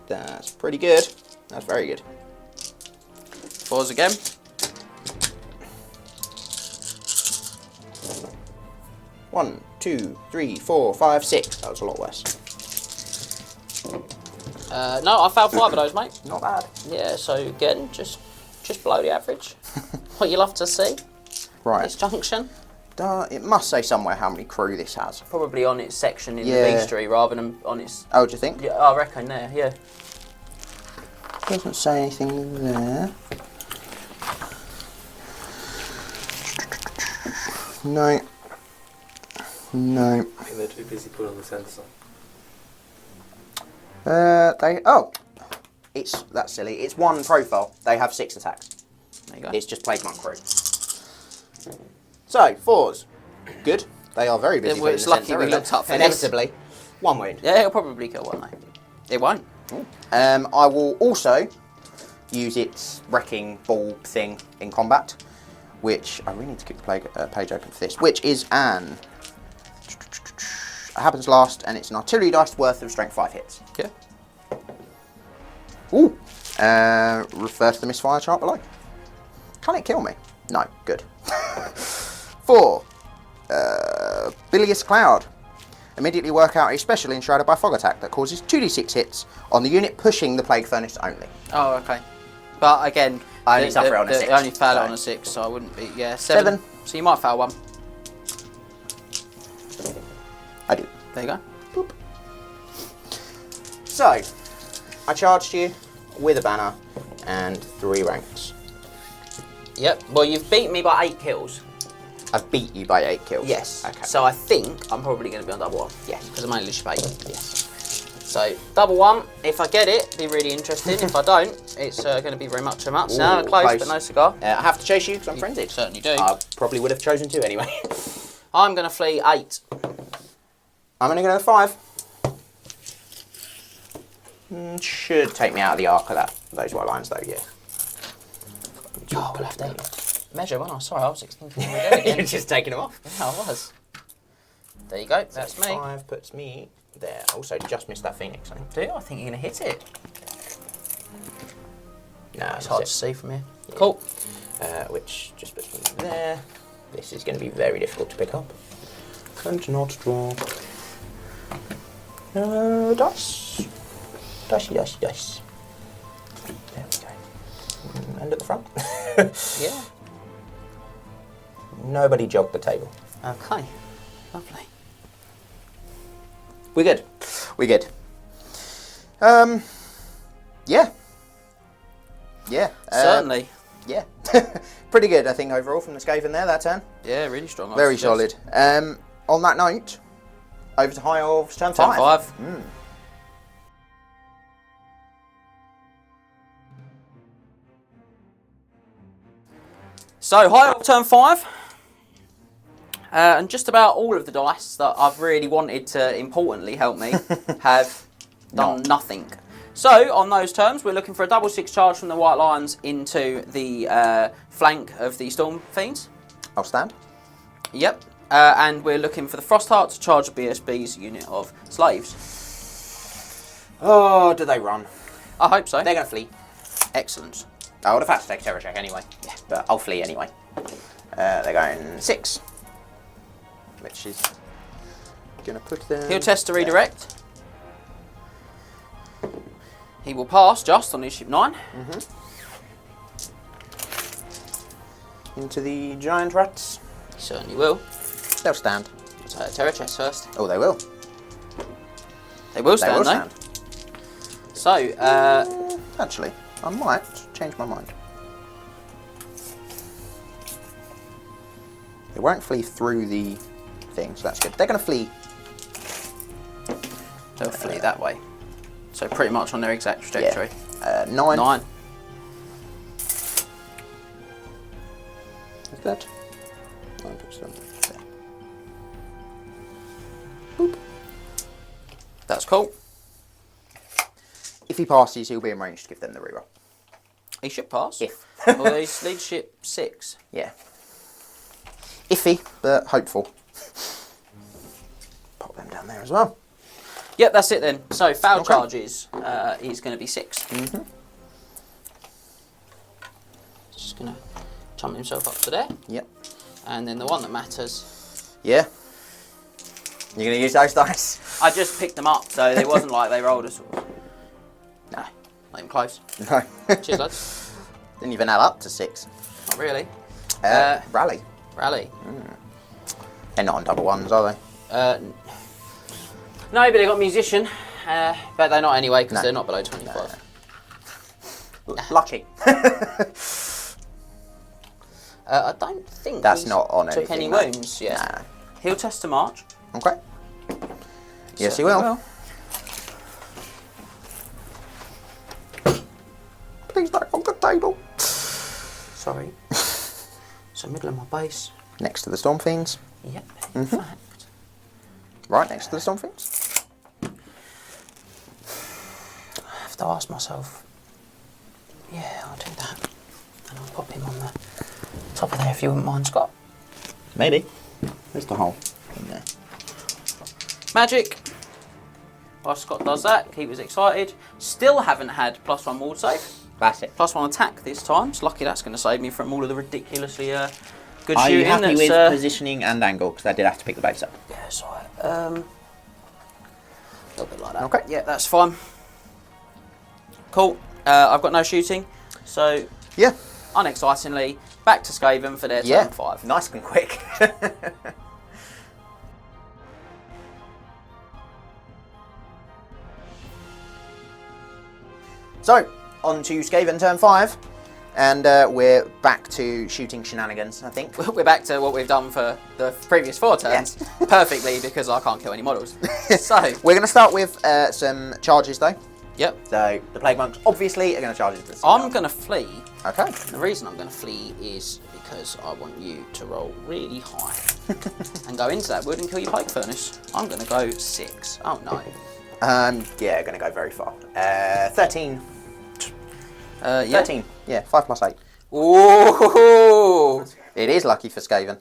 That's pretty good. That's very good. 4s again. One, 2, 3, 4, 5, 6. That was a lot worse. No, I failed 5 of those, mate. Not bad. Yeah, so again, just below the average. What you love to see. Right. This junction. It must say somewhere how many crew this has. Probably on its section in the Yeah. bestiary rather than on its... Oh, do you think? Yeah, I reckon there, yeah. Doesn't say anything there. No. No. I think they're too busy putting on the sensor. That's silly. It's 1 profile. They have 6 attacks. There you go. It's just Plague Monk crew. So, 4s. Good. They are very busy. It's lucky we looked up for inevitably. 1 wound. Yeah, it'll probably kill one though. It won't. I will also use its wrecking ball thing in combat, which I really need to keep the page open for this, which is an... It happens last, and it's an artillery dice worth of strength 5 hits. Okay. Ooh. Reverse the misfire chart below. Can it kill me? No. Good. 4. Bilious Cloud. Immediately work out a special enshrouded by fog attack that causes 2d6 hits on the unit pushing the plague furnace only. Oh, okay. But again, I only suffer it on a 6. I only fail it so. on a 6, so I wouldn't be. Yeah, 7. 7. So you might fail 1. I do. There you go. Boop. So, I charged you with a banner and 3 ranks. Yep. Well, you've beat me by 8 kills. I've beat you by 8 kills. Yes. Okay. So I think I'm probably going to be on double 1. Yes. Because I'm only Lishbait. Yes. So double 1. If I get it, be really interesting. If I don't, it's going to be very much a much. Ooh, Now close, close. but no cigar. I have to chase you because I'm frenzied. Certainly do. I probably would have chosen to anyway. I'm going to flee 8. I'm only going to go 5. Should take me out of the arc of those white lines though, yeah. Oh, we'll have to measure, wasn't I? Sorry, I was expecting again. You're just taking them off. Yeah, I was. There you go. That's me. 5 puts me there. Also, just missed that Phoenix, I think. Do you? I think you're going to hit it. No, It's hard to see from here. Yeah. Cool. Which just puts me there. This is going to be very difficult to pick up. And not draw. Dice. Dicey, dicey, dice. There we go. And at the front. Yeah. Nobody jogged the table. Okay. Lovely. We're good. We're good. Yeah. Yeah. Certainly. Yeah. Pretty good, I think, overall from the Skaven there, that turn. Yeah, really strong. I Very suggest. solid. On that note, over to High Elves, turn 5. Turn 5. So, High Elf turn 5. And just about all of the dice that I've really wanted to importantly help me have done nothing. So, on those terms, we're looking for a double 6 charge from the White Lions into the flank of the Stormfiends. I'll stand. Yep. And we're looking for the Frostheart to charge BSB's unit of slaves. Oh, do they run? I hope so. They're going to flee. Excellent. I would have had to take a terror check anyway. Yeah, but I'll flee anyway. They're going 6. which is going to put them... He'll test to redirect. He will pass just on leadership 9. Into the giant rats. He certainly will. They'll stand. Terror chest first. Oh, they will. They will stand, though. So, actually, I might change my mind. They won't flee through the thing, so that's good. They're going to flee. They'll flee that way. So pretty much on their exact trajectory. Yeah. 9. 9. Is that? 9%. Okay. Boop. That's cool. If he passes, he'll be in range to give them the reroll. He should pass. If. Well, he's leadership 6. Yeah. Iffy, but hopeful. Pop them down there as well. Yep, that's it then. So foul charges is going to be 6. Just going to jump himself up to there. Yep. And then the one that matters. Yeah. You're going to use those dice? I just picked them up, so it wasn't like they rolled a sort of... No, not even close. No. Cheers, lads. Didn't even add up to 6. Not really. Rally. Rally. They're not on double ones, are they? No, but they got musician. But they're not anyway, because they're not below 25. Lucky. I don't think that's not on took anything. any wounds yet. Nah. He'll test to march. Okay. Yes, he will. Please don't on the table. Sorry. So middle of my base. Next to the Stormfiends. Yep, in fact. Right next to the Stormfiends. I have to ask myself. Yeah, I'll do that. And I'll pop him on the top of there if you wouldn't mind, Scott. Maybe. There's the hole in there. Magic. While Scott does that, keep us excited. Still haven't had +1 ward save. That's it. +1 attack this time. It's lucky that's going to save me from all of the ridiculously good Are shooting. you happy with that's, positioning and angle? Because I did have to pick the base up. Yeah, sorry. A little bit like that. Okay. Yeah, that's fine. Cool. I've got no shooting. So, Yeah. unexcitingly, back to Skaven for their turn 5. Nice and quick. So, on to Skaven turn 5, and we're back to shooting shenanigans, I think. We're back to what we've done for the previous 4 turns, perfectly, because I can't kill any models. So, we're going to start with some charges, though. Yep. So, the Plague Monks obviously are going to charge into this. I'm going to flee. Okay. The reason I'm going to flee is because I want you to roll really high and go into that wood and kill your Plague Furnace. I'm going to go 6. Oh, no. Yeah, going to go very far. 13. Yeah. 13. Yeah, 5 plus 8. Ooh! It is lucky for Skaven.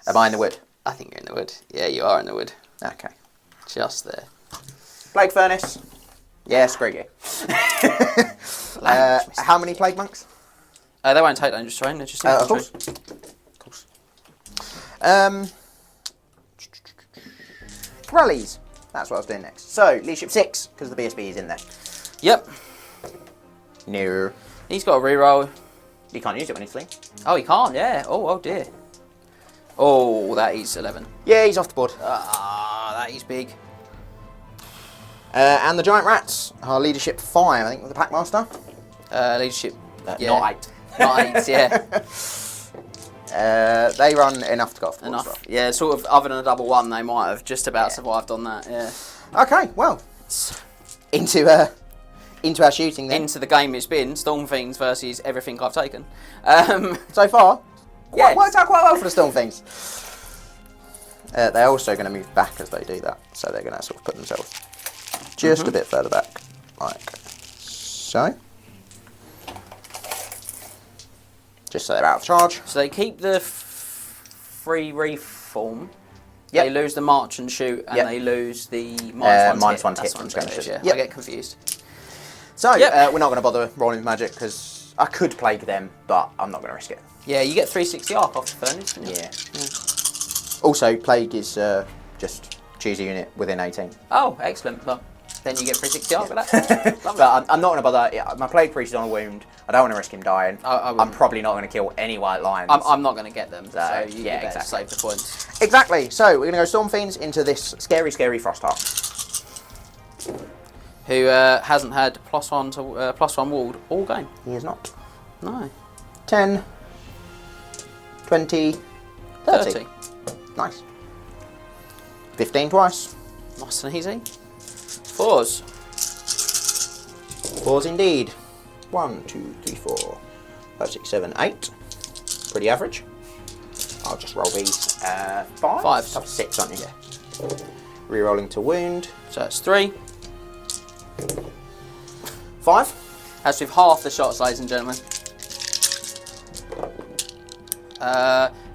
Am I in the wood? I think you're in the wood. Yeah, you are in the wood. Okay. Just there. Plague Furnace. Yeah, screw you. How many Plague Monks? They won't take dangerous terrain, they're just infantry. Of course. Rallies. That's what I was doing next. So, leadership 6, because the BSB is in there. Yep. No. He's got a reroll. You can't use it when he's fleeing. Oh, he can't, yeah. Oh dear. Oh, that is 11. Yeah, he's off the board. Ah, that is big. And the Giant Rats are leadership 5, I think, with the Packmaster. Leadership. Yeah. Not 8. Not 8, yeah. They run enough to go off the board. Enough. As well. Yeah, sort of, other than a double 1, they might have just about survived on that, yeah. Okay, well, into our shooting then. Into the game it's been, Stormfiends versus everything I've taken. So far, Yeah. worked out quite well for the Stormfiends. They're also going to move back as they do that, so they're going to sort of put themselves just a bit further back, like so. Just so they're out of charge. So they keep the free reform. Yep. They lose the march and shoot, and Yep. they lose the -1 minus one hit. hit That's from what I'm Skaven. saying, Yep. I get confused. So Yep. we're not going to bother rolling with magic because I could plague them, but I'm not going to risk it. Yeah, you get 360 arc off the furnace, don't you? Yeah. Also, Plague is just choose a unit within 18. Oh, excellent. Well, then you get 360 for that. But I'm not going to bother. Yeah, my Plague Priest is on a wound. I don't want to risk him dying. I'm probably not going to kill any White Lions. I'm not going to get them, so you yeah, better exactly. save the points. Exactly. So we're going to go Stormfiends into this scary, scary Frostheart. Who hasn't had +1 walled all game? He is not. No. 10, 20, 30. 30. Nice. 15 twice. Nice and easy. 4s. 4s indeed. 1, 2, 3, 4, 5, 6, 7, 8. Pretty average. I'll just roll these. 5? 5s. Up to 6, aren't you? Yeah. Rerolling to wound. So it's 3. 5. That's with half the shots, ladies and gentlemen.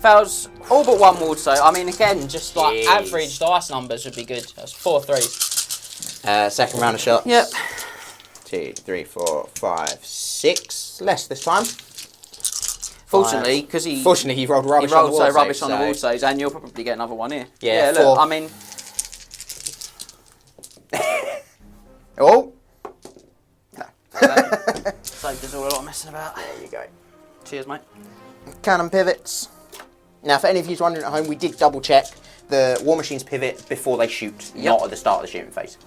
Fails all but 1 ward, so I mean, again, just like Jeez. average dice numbers would be good. That's 4 3s. Second round of shots. Yep. 2, 3, 4, 5, 6. Less this time. Fortunately, because he Fortunately, he rolled rubbish rolled on the so wall rubbish saves, on the wall saves, and you'll probably get another one here. Yeah, look, 4. I mean, Oh! No. saved us all a lot of messing about. There you go. Cheers, mate. Cannon pivots. Now, for any of you wondering at home, we did double check the War Machines pivot before they shoot, not at the start of the shooting phase.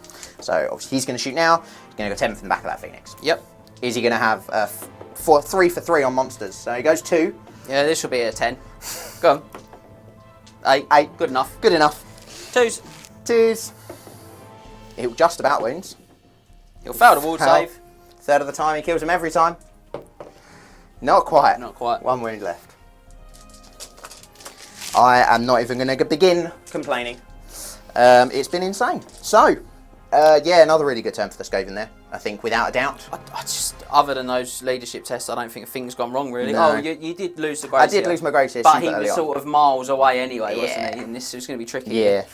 So, obviously, he's going to shoot now. He's going to go 10 from the back of that Phoenix. Yep. Is he going to have 3 for 3 on monsters? So, he goes 2. Yeah, this will be a 10. Go on. 8. Good enough. Good enough. 2s. 2s. He'll just about wounds. He'll fail the ward Fail. save. Third of the time, he kills him every time. Not quite. Not quite. 1 wound left. I am not even going to begin complaining. It's been insane. So, yeah, another really good turn for the Skaven there, I think, without a doubt. I just, other than those leadership tests, I don't think a thing's gone wrong, really. No. Oh, you did lose the Gracie. I did lose my Gracie, but he super was early sort on. of miles away anyway, Yeah. wasn't he? And this was going to be tricky. Yeah.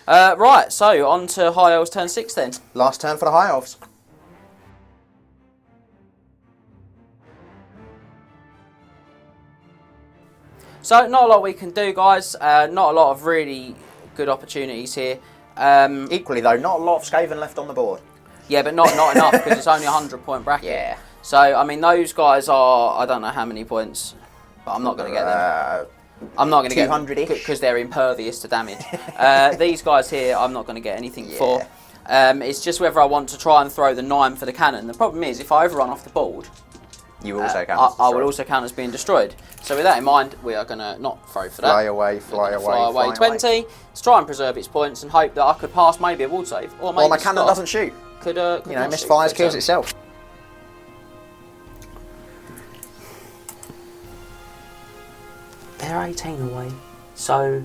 Right, so on to High Elves turn 6 then. Last turn for the High Elves. So not a lot we can do, guys. Not a lot of really good opportunities here. Equally, though, not a lot of Skaven left on the board. Yeah, but not enough because it's only a 100-point bracket. Yeah. So, I mean, those guys are, I don't know how many points, but I'm not going to get them. I'm not going to get them 200-ish. because they're impervious to damage. These guys here, I'm not going to get anything for. It's just whether I want to try and throw the 9 for the cannon. The problem is, if I overrun off the board, You also count. I will also count as being destroyed. So with that in mind, we are going to not throw for that. Fly away, fly away, Fly away 20. Let's try and preserve its points and hope that I could pass maybe a ward save. Or maybe Or my cannon Scott doesn't shoot. could You know, not shoot, misfires, but, kills itself. They're 18 away. So,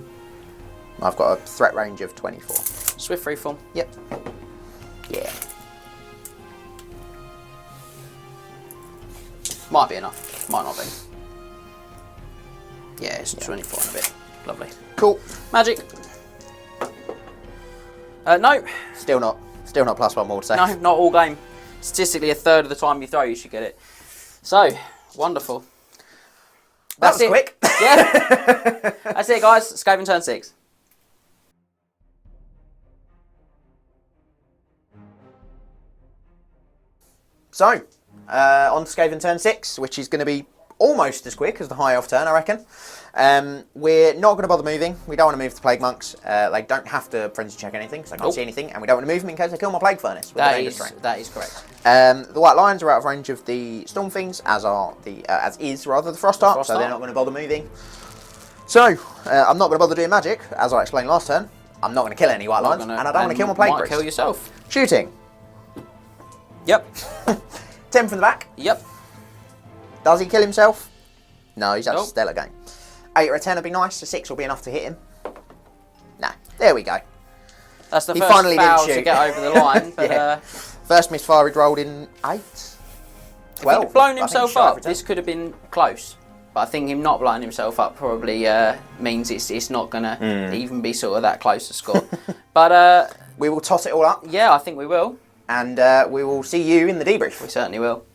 I've got a threat range of 24. swift freeform. Yep. Yeah. Might be enough. Might not be. Yeah, it's 24 and a bit. Lovely. Cool. Magic. No. Still not +1 more to say. No, not all game. Statistically, a third of the time you throw, you should get it. So, wonderful. That was quick. Yeah. That's it, guys. Skaven turn 6. So, on to Skaven turn 6, which is going to be almost as quick as the High Elf turn, I reckon. We're not going to bother moving. We don't want to move the Plague Monks. They don't have to frenzy check anything, because I can't see anything, and we don't want to move them in case they kill my Plague Furnace. With the dangerous terrain. That is correct. The White Lions are out of range of the Stormfiends, as is the Frostheart, so Frostheart. they're not going to bother moving. So, I'm not going to bother doing magic, as I explained last turn. I'm not going to kill any White Lions, and I don't want to kill my Plague Might Priest. kill yourself. Shooting. Yep. 10 from the back. Yep. Does he kill himself? No, he's had a Nope. stellar game. 8 or a 10 would be nice. A 6 will be enough to hit him. Nah, there we go. That's the He first finally didn't foul to shoot. get over the line. But, Yeah. First misfire he'd rolled in 8? 12. If he'd blown I think himself shy of up, a 10. this could have been close. But I think him not blowing himself up probably means it's not going to even be sort of that close to score. But We will toss it all up, yeah, I think we will. and we will see you in the debrief. We certainly will.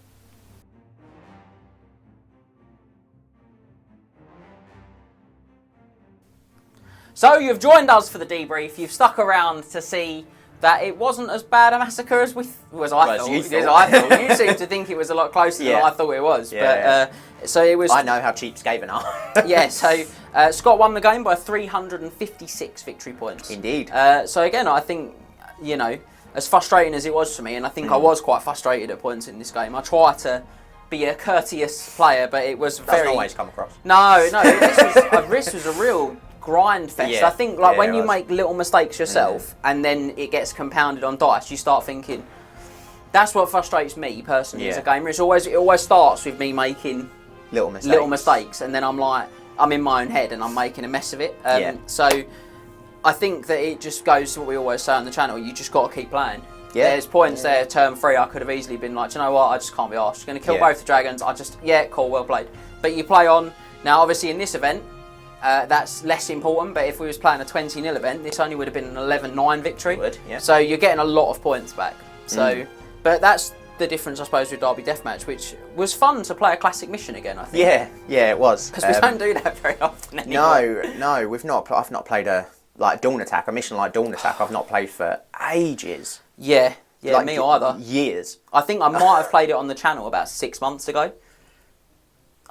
So you've joined us for the debrief. You've stuck around to see that it wasn't as bad a massacre as I thought. You seemed to think it was a lot closer than I thought it was. So it was. I know how cheap Skaven are. Yeah. So Scott won the game by 356 victory points. Indeed. So again, I think as frustrating as it was for me, and I think I was quite frustrated at points in this game. I try to be a courteous player, but it was Doesn't always come across. No. This was a real grind fest. Yeah. I think when you make little mistakes yourself and then it gets compounded on dice, you start thinking. That's what frustrates me personally as a gamer. It always starts with me making little mistakes, and then I'm in my own head and I'm making a mess of it. So I think that it just goes to what we always say on the channel. You just got to keep playing. Yeah. There's points there, turn 3, I could have easily been like, do you know what, I just can't be arsed. Just going to kill both the dragons. Cool, well played. But you play on. Now, obviously, in this event, that's less important, but if we was playing a 20-0 event, this only would have been an 11-9 victory. So you're getting a lot of points back. So, but that's the difference, I suppose, with Derby Deathmatch, which was fun to play a classic mission again, I think. Yeah, it was. Because we don't do that very often anymore. No, we've not. I've not played a Dawn Attack, a mission like Dawn Attack. I've not played for ages. Yeah, me either. Years. I think I might have played it on the channel about 6 months ago.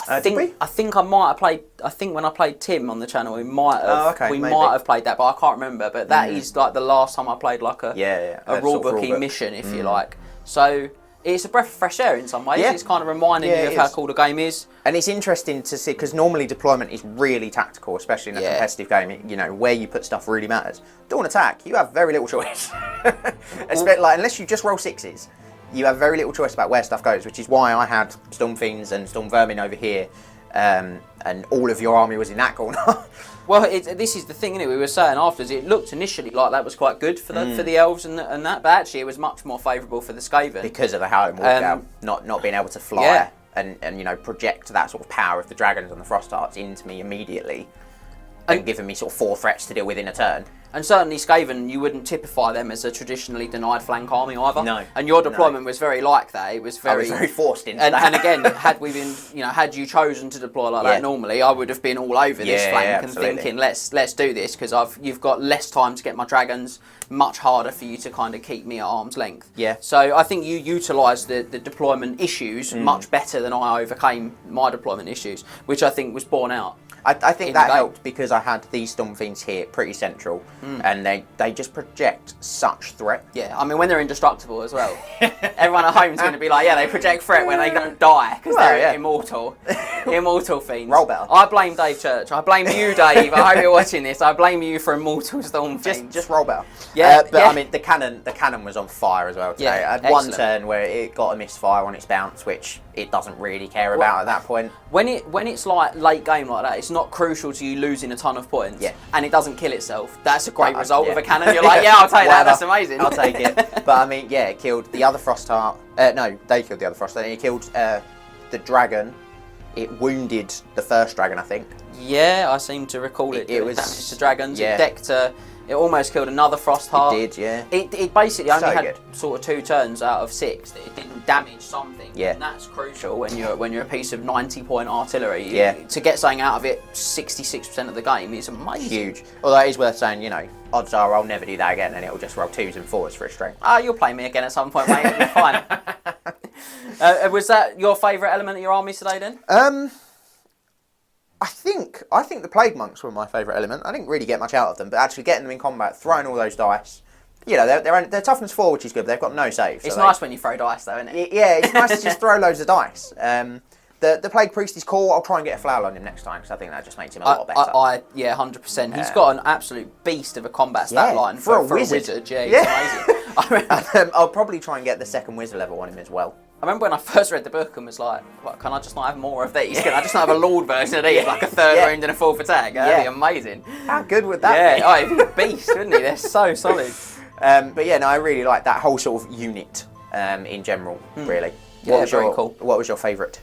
I think I might have played. I think when I played Tim on the channel, we might have played that, but I can't remember. But that is like the last time I played like a rulebooky mission, if you like. So it's a breath of fresh air in some ways. Yeah. It's kind of reminding you of how cool the game is. And it's interesting to see, because normally deployment is really tactical, especially in a competitive game. Where you put stuff really matters. Dawn Attack, you have very little choice. Unless you just roll 6s. You have very little choice about where stuff goes, which is why I had Stormfiends and Stormvermin over here, and all of your army was in that corner. Well, this is the thing, innit? We were saying afterwards, it looked initially like that was quite good for the elves and that, but actually it was much more favourable for the Skaven. Because of the Howling Walkout, not being able to fly and project that sort of power of the dragons and the frost hearts into me immediately, and giving me sort of 4 threats to deal with in a turn. And certainly Skaven, you wouldn't typify them as a traditionally denied flank army either. No. And your deployment was very like that. It was very... I was very forced into that. And again, had we been, had you chosen to deploy like that normally, I would have been all over this flank and thinking, let's do this, because you've got less time to get my dragons, much harder for you to kind of keep me at arm's length. Yeah. So I think you utilised the deployment issues much better than I overcame my deployment issues, which I think was borne out. I think that helped because I had these Stormfiends here pretty central, and they just project such threat. Yeah, I mean, when they're indestructible as well. Everyone at home's going to be like, they project threat when they don't die, because they're immortal. Immortal fiends. Roll bell. I blame Dave Church. I blame you, Dave. I hope you're watching this. I blame you for immortal Stormfiends. Just roll bell. Yeah, I mean, the cannon was on fire as well today. Yeah, I had one turn where it got a misfire on its bounce, which it doesn't really care about at that point. When it's like late game like that, it's not crucial to you losing a ton of points, and it doesn't kill itself. That's a great result of a cannon. You're like, I'll take that. That's amazing. I'll take it. But I mean, it killed the other frost heart. No, they killed the other frost heart. It killed the dragon. It wounded the first dragon, I think. Yeah, I seem to recall it. It was damage to dragons. Yeah. It decked. It almost killed another frost heart. It did, yeah. It basically only had sort of 2 turns out of 6. It didn't damage something. Yeah. And that's crucial when you're a piece of 90-point artillery. Yeah. To get something out of it 66% of the game is amazing. Huge. Although it is worth saying, odds are I'll never do that again, and it'll just roll 2s and 4s for a strength. You'll play me again at some point, mate. It'll be fine. Was that your favourite element of your army today, then? I think the Plague Monks were my favourite element. I didn't really get much out of them, but actually getting them in combat, throwing all those dice, they're toughness 4, which is good. But they've got no save. It's nice when you throw dice, though, isn't it? Yeah, it's nice to just throw loads of dice. The Plague Priest is cool. I'll try and get a flower on him next time, because I think that just makes him a lot better. 100%. He's got an absolute beast of a combat stat line for a wizard. Yeah, it's amazing. I'll probably try and get the second wizard level on him as well. I remember when I first read the book and was like, can I just not have more of these? Can I just not have a Lord version of these, like a 3rd wound and a 4th attack? That'd be amazing. How good would that be? He'd be a beast, wouldn't he? They're so solid. I really like that whole sort of unit in general, really. Very cool. What was your favourite?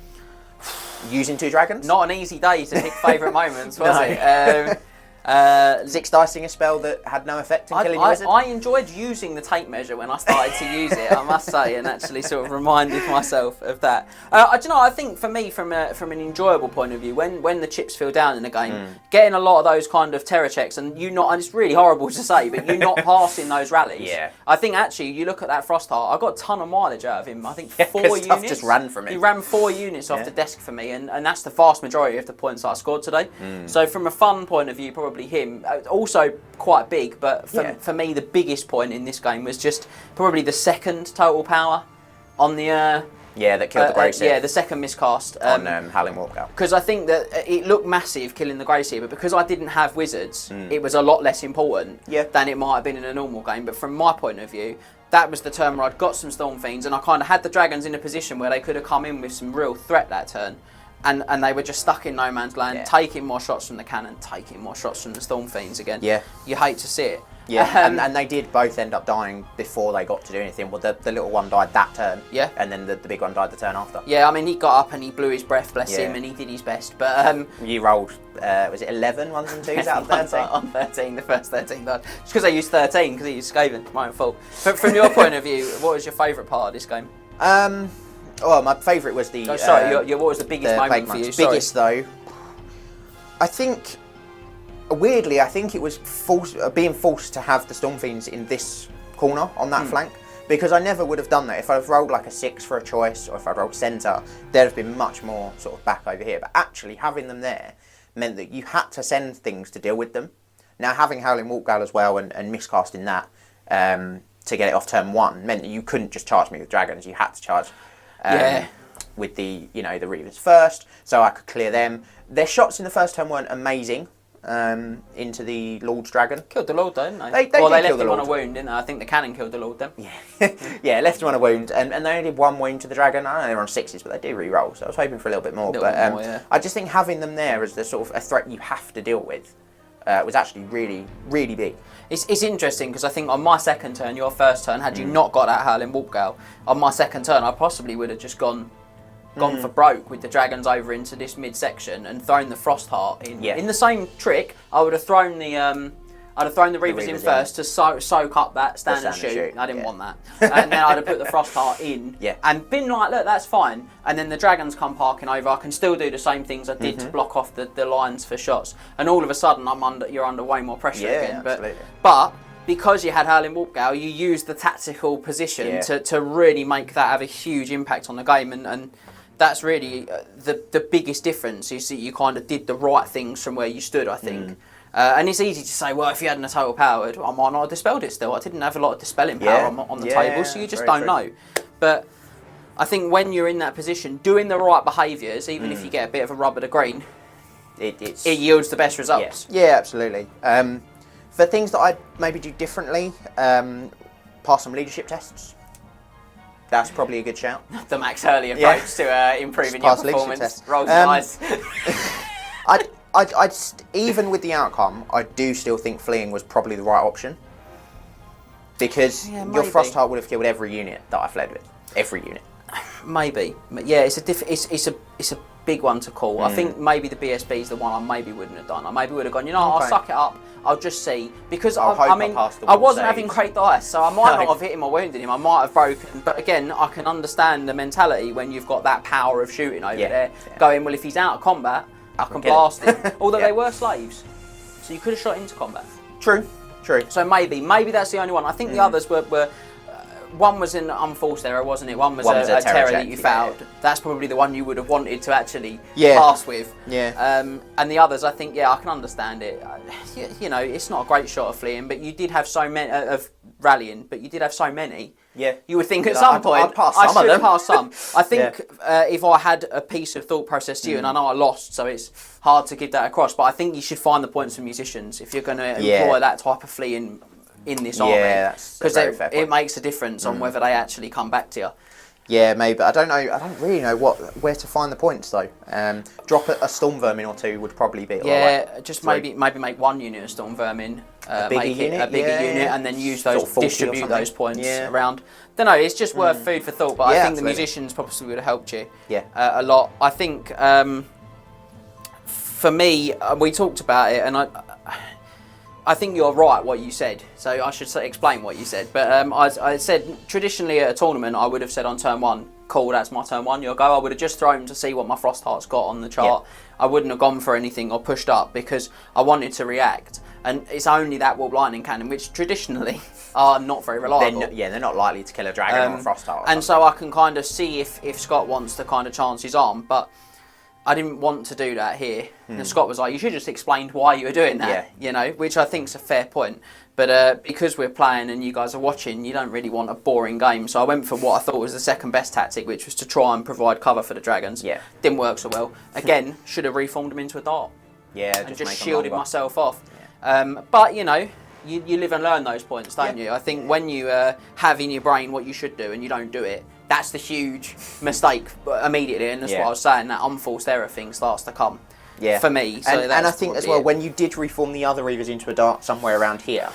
Using 2 dragons? Not an easy day to pick favourite moments, was it? 6 dicing a spell that had no effect in killing your wizard? I enjoyed using the tape measure when I started to use it, I must say, and actually sort of reminded myself of that. I don't know. I think for me, from an enjoyable point of view, when the chips feel down in the game, getting a lot of those kind of terror checks, and and it's really horrible to say, but you not passing those rallies. Yeah. I think actually, you look at that Frostheart, I got a ton of mileage out of him. I think 4 units. Stuff just ran from him. He ran 4 units off the desk for me, and that's the vast majority of the points I scored today. So from a fun point of view, probably him. Also quite big, but for me the biggest point in this game was just probably the second total power on the that killed the Grey Seer. the second miscast on Howling Warpstone. Because I think that it looked massive killing the Grey Seer, but because I didn't have wizards, it was a lot less important than it might have been in a normal game. But from my point of view, that was the turn where I'd got some Stormfiends, and I kind of had the dragons in a position where they could have come in with some real threat that turn. And they were just stuck in no man's land, taking more shots from the cannon, taking more shots from the Stormfiends again. Yeah. You hate to see it. Yeah, and they did both end up dying before they got to do anything. Well, the little one died that turn. Yeah. And then the big one died the turn after. Yeah, I mean, he got up and he blew his breath, bless him, and he did his best. But you rolled, was it 11 ones and twos out of 13? On 13, the first 13 died. Just because I used 13, because he used Skaven, my own fault. But from your point of view, what was your favourite part of this game? Well, my favourite was the... Oh, sorry, what was the biggest moment for you? Biggest, though, I think, weirdly, I think it was being forced to have the Stormfiends in this corner on that flank, because I never would have done that. If I'd have rolled like a 6 for a choice, or if I'd rolled centre, there'd have been much more sort of back over here. But actually, having them there meant that you had to send things to deal with them. Now, having Howling Warpstone as well and miscasting that to get it off turn 1 meant that you couldn't just charge me with dragons. You had to charge... with the the Reavers first, so I could clear them. Their shots in the first turn weren't amazing into the Lord's Dragon. Killed the Lord though, didn't they? They left kill the him Lord. on a wound, didn't they? I think the cannon killed the Lord then. Yeah, left him on a wound, and they only did 1 wound to the Dragon. I know they were on 6s, but they do re-roll, so I was hoping for a little bit more. I just think having them there as the sort of a threat you have to deal with was actually really, really big. It's interesting because I think on my second turn, your first turn, had you not got that Howling Warpstone, on my second turn I possibly would have just gone for broke with the dragons over into this midsection and thrown the Frostheart in. In the same trick, I would have thrown the Reavers in first to soak up that stand and shoot. I didn't want that. And then I'd have put the Frostheart in and been like, look, that's fine. And then the dragons come parking over. I can still do the same things I did to block off the lines for shots. And all of a sudden, you're under way more pressure again. But because you had Howling Warpstone, you used the tactical position to really make that have a huge impact on the game. And that's really the biggest difference is that you kind of did the right things from where you stood, I think. And it's easy to say, well, if you hadn't a total powered, I might not have dispelled it still. I didn't have a lot of dispelling power on the table, so you just don't know. But I think when you're in that position, doing the right behaviours, even if you get a bit of a rub of the green, it yields the best results. Yeah, absolutely. For things that I'd maybe do differently, pass some leadership tests. That's probably a good shout. The Max Hurley approach to improving your performance. Rolls nice. Even with the outcome, I do still think fleeing was probably the right option. Because your Frostheart would have killed every unit that I fled with. Every unit. Maybe. Yeah, it's a big one to call. I think maybe the BSB is the one I maybe wouldn't have done. I maybe would have gone, I'll suck it up. I'll just see. Because I wasn't having great dice, so I might not have hit him or wounded him. I might have broken. But again, I can understand the mentality when you've got that power of shooting over there. Going, well, if he's out of combat, I can blast him. Although they were slaves. So you could have shot into combat. True. So maybe that's the only one. I think the others were one was an unforced error, wasn't it? One was a terror that you fouled. That's probably the one you would have wanted to actually pass with. And the others, I think, I can understand it. It's not a great shot of fleeing, but you did have so many of rallying, but you did have so many. You would think at some point I should have passed some. I think if I had a piece of thought process to you, and I know I lost, so it's hard to give that across, but I think you should find the points for musicians if you're going to employ that type of fleeing in this army, because it makes a difference on whether they actually come back to you. Yeah, maybe. I don't know. I don't really know where to find the points though. Drop a Stormvermin or two would probably be. Just maybe make one unit of Stormvermin, make it a bigger unit, and then use those, sort of distribute those points around. Don't know. It's just worth food for thought. But I think the musicians probably would have helped you. A lot. I think for me, we talked about it, and I think you're right what you said, so I should explain what you said. But I said traditionally at a tournament I would have said on turn 1, cool, that's my turn 1, your go. I would have just thrown to see what my Frost Heart's got on the chart. I wouldn't have gone for anything or pushed up because I wanted to react. And it's only that Warp Lightning Cannon, which traditionally are not very reliable. They're not likely to kill a dragon or a Frost Heart. And so I can kind of see if Scott wants to kind of chance his arm, but I didn't want to do that here. And Scott was like, you should just explained why you were doing that, you know, which I think is a fair point. But because we're playing and you guys are watching, you don't really want a boring game. So I went for what I thought was the second best tactic, which was to try and provide cover for the dragons. Yeah. Didn't work so well. Again, should have reformed them into a dart. Yeah, and just shielded myself off. Yeah. But, you know, you live and learn those points, don't you? I think when you have in your brain what you should do and you don't do it, that's the huge mistake immediately, and that's what I was saying, that unforced error thing starts to come for me. So and I think as well, when you did reform the other Reavers into a dart somewhere around here,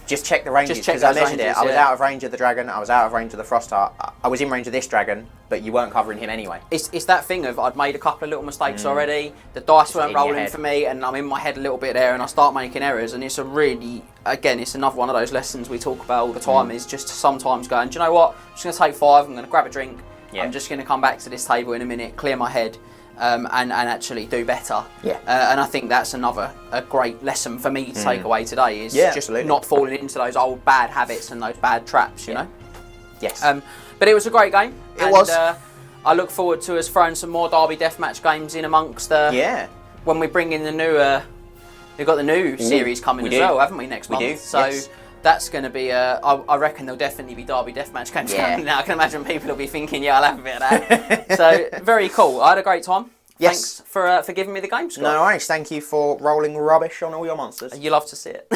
just check the ranges, because I measured it. I was out of range of the dragon, I was out of range of the Frost Heart, I was in range of this dragon, but you weren't covering him anyway. It's that thing of I'd made a couple of little mistakes already, the dice weren't rolling for me, and I'm in my head a little bit there, and I start making errors, and it's a really, again, it's another one of those lessons we talk about all the time, is just sometimes going, do you know what, I'm just going to take 5, I'm going to grab a drink, I'm just going to come back to this table in a minute, clear my head, and actually do better. And I think that's a great lesson for me to take away today, is just not falling into those old bad habits and those bad traps, you know? Yes. But it was a great game. It was. I look forward to us throwing some more Derby Deathmatch games in amongst when we bring in the new we've got the new series coming as well, haven't we, next month? We do. So that's going to be I reckon there'll definitely be Derby Deathmatch games coming now. I can imagine people will be thinking, I'll have a bit of that. So very cool. I had a great time. Yes. Thanks for giving me the game, Scott. No worries. Thank you for rolling rubbish on all your monsters. You love to see it.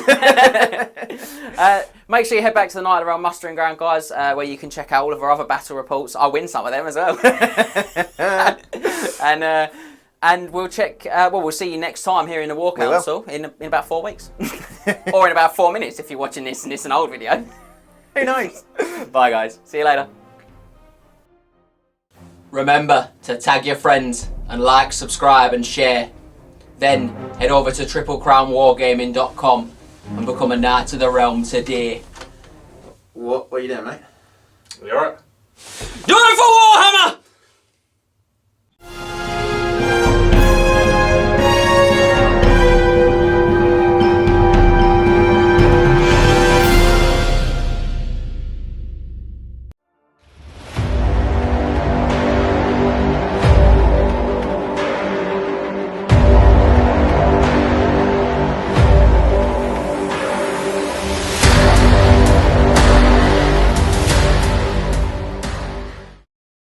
Make sure you head back to the Night Around Mustering Ground, guys, where you can check out all of our other battle reports. I win some of them as well. And we'll check. We'll see you next time here in the War Council in about 4 weeks, or in about 4 minutes if you're watching this and it's an old video. Who knows? Bye, guys. See you later. Remember to tag your friends and like, subscribe and share. Then head over to triplecrownwargaming.com and become a Knight of the Realm today. What are you doing, mate? You alright? Do it for Warhammer!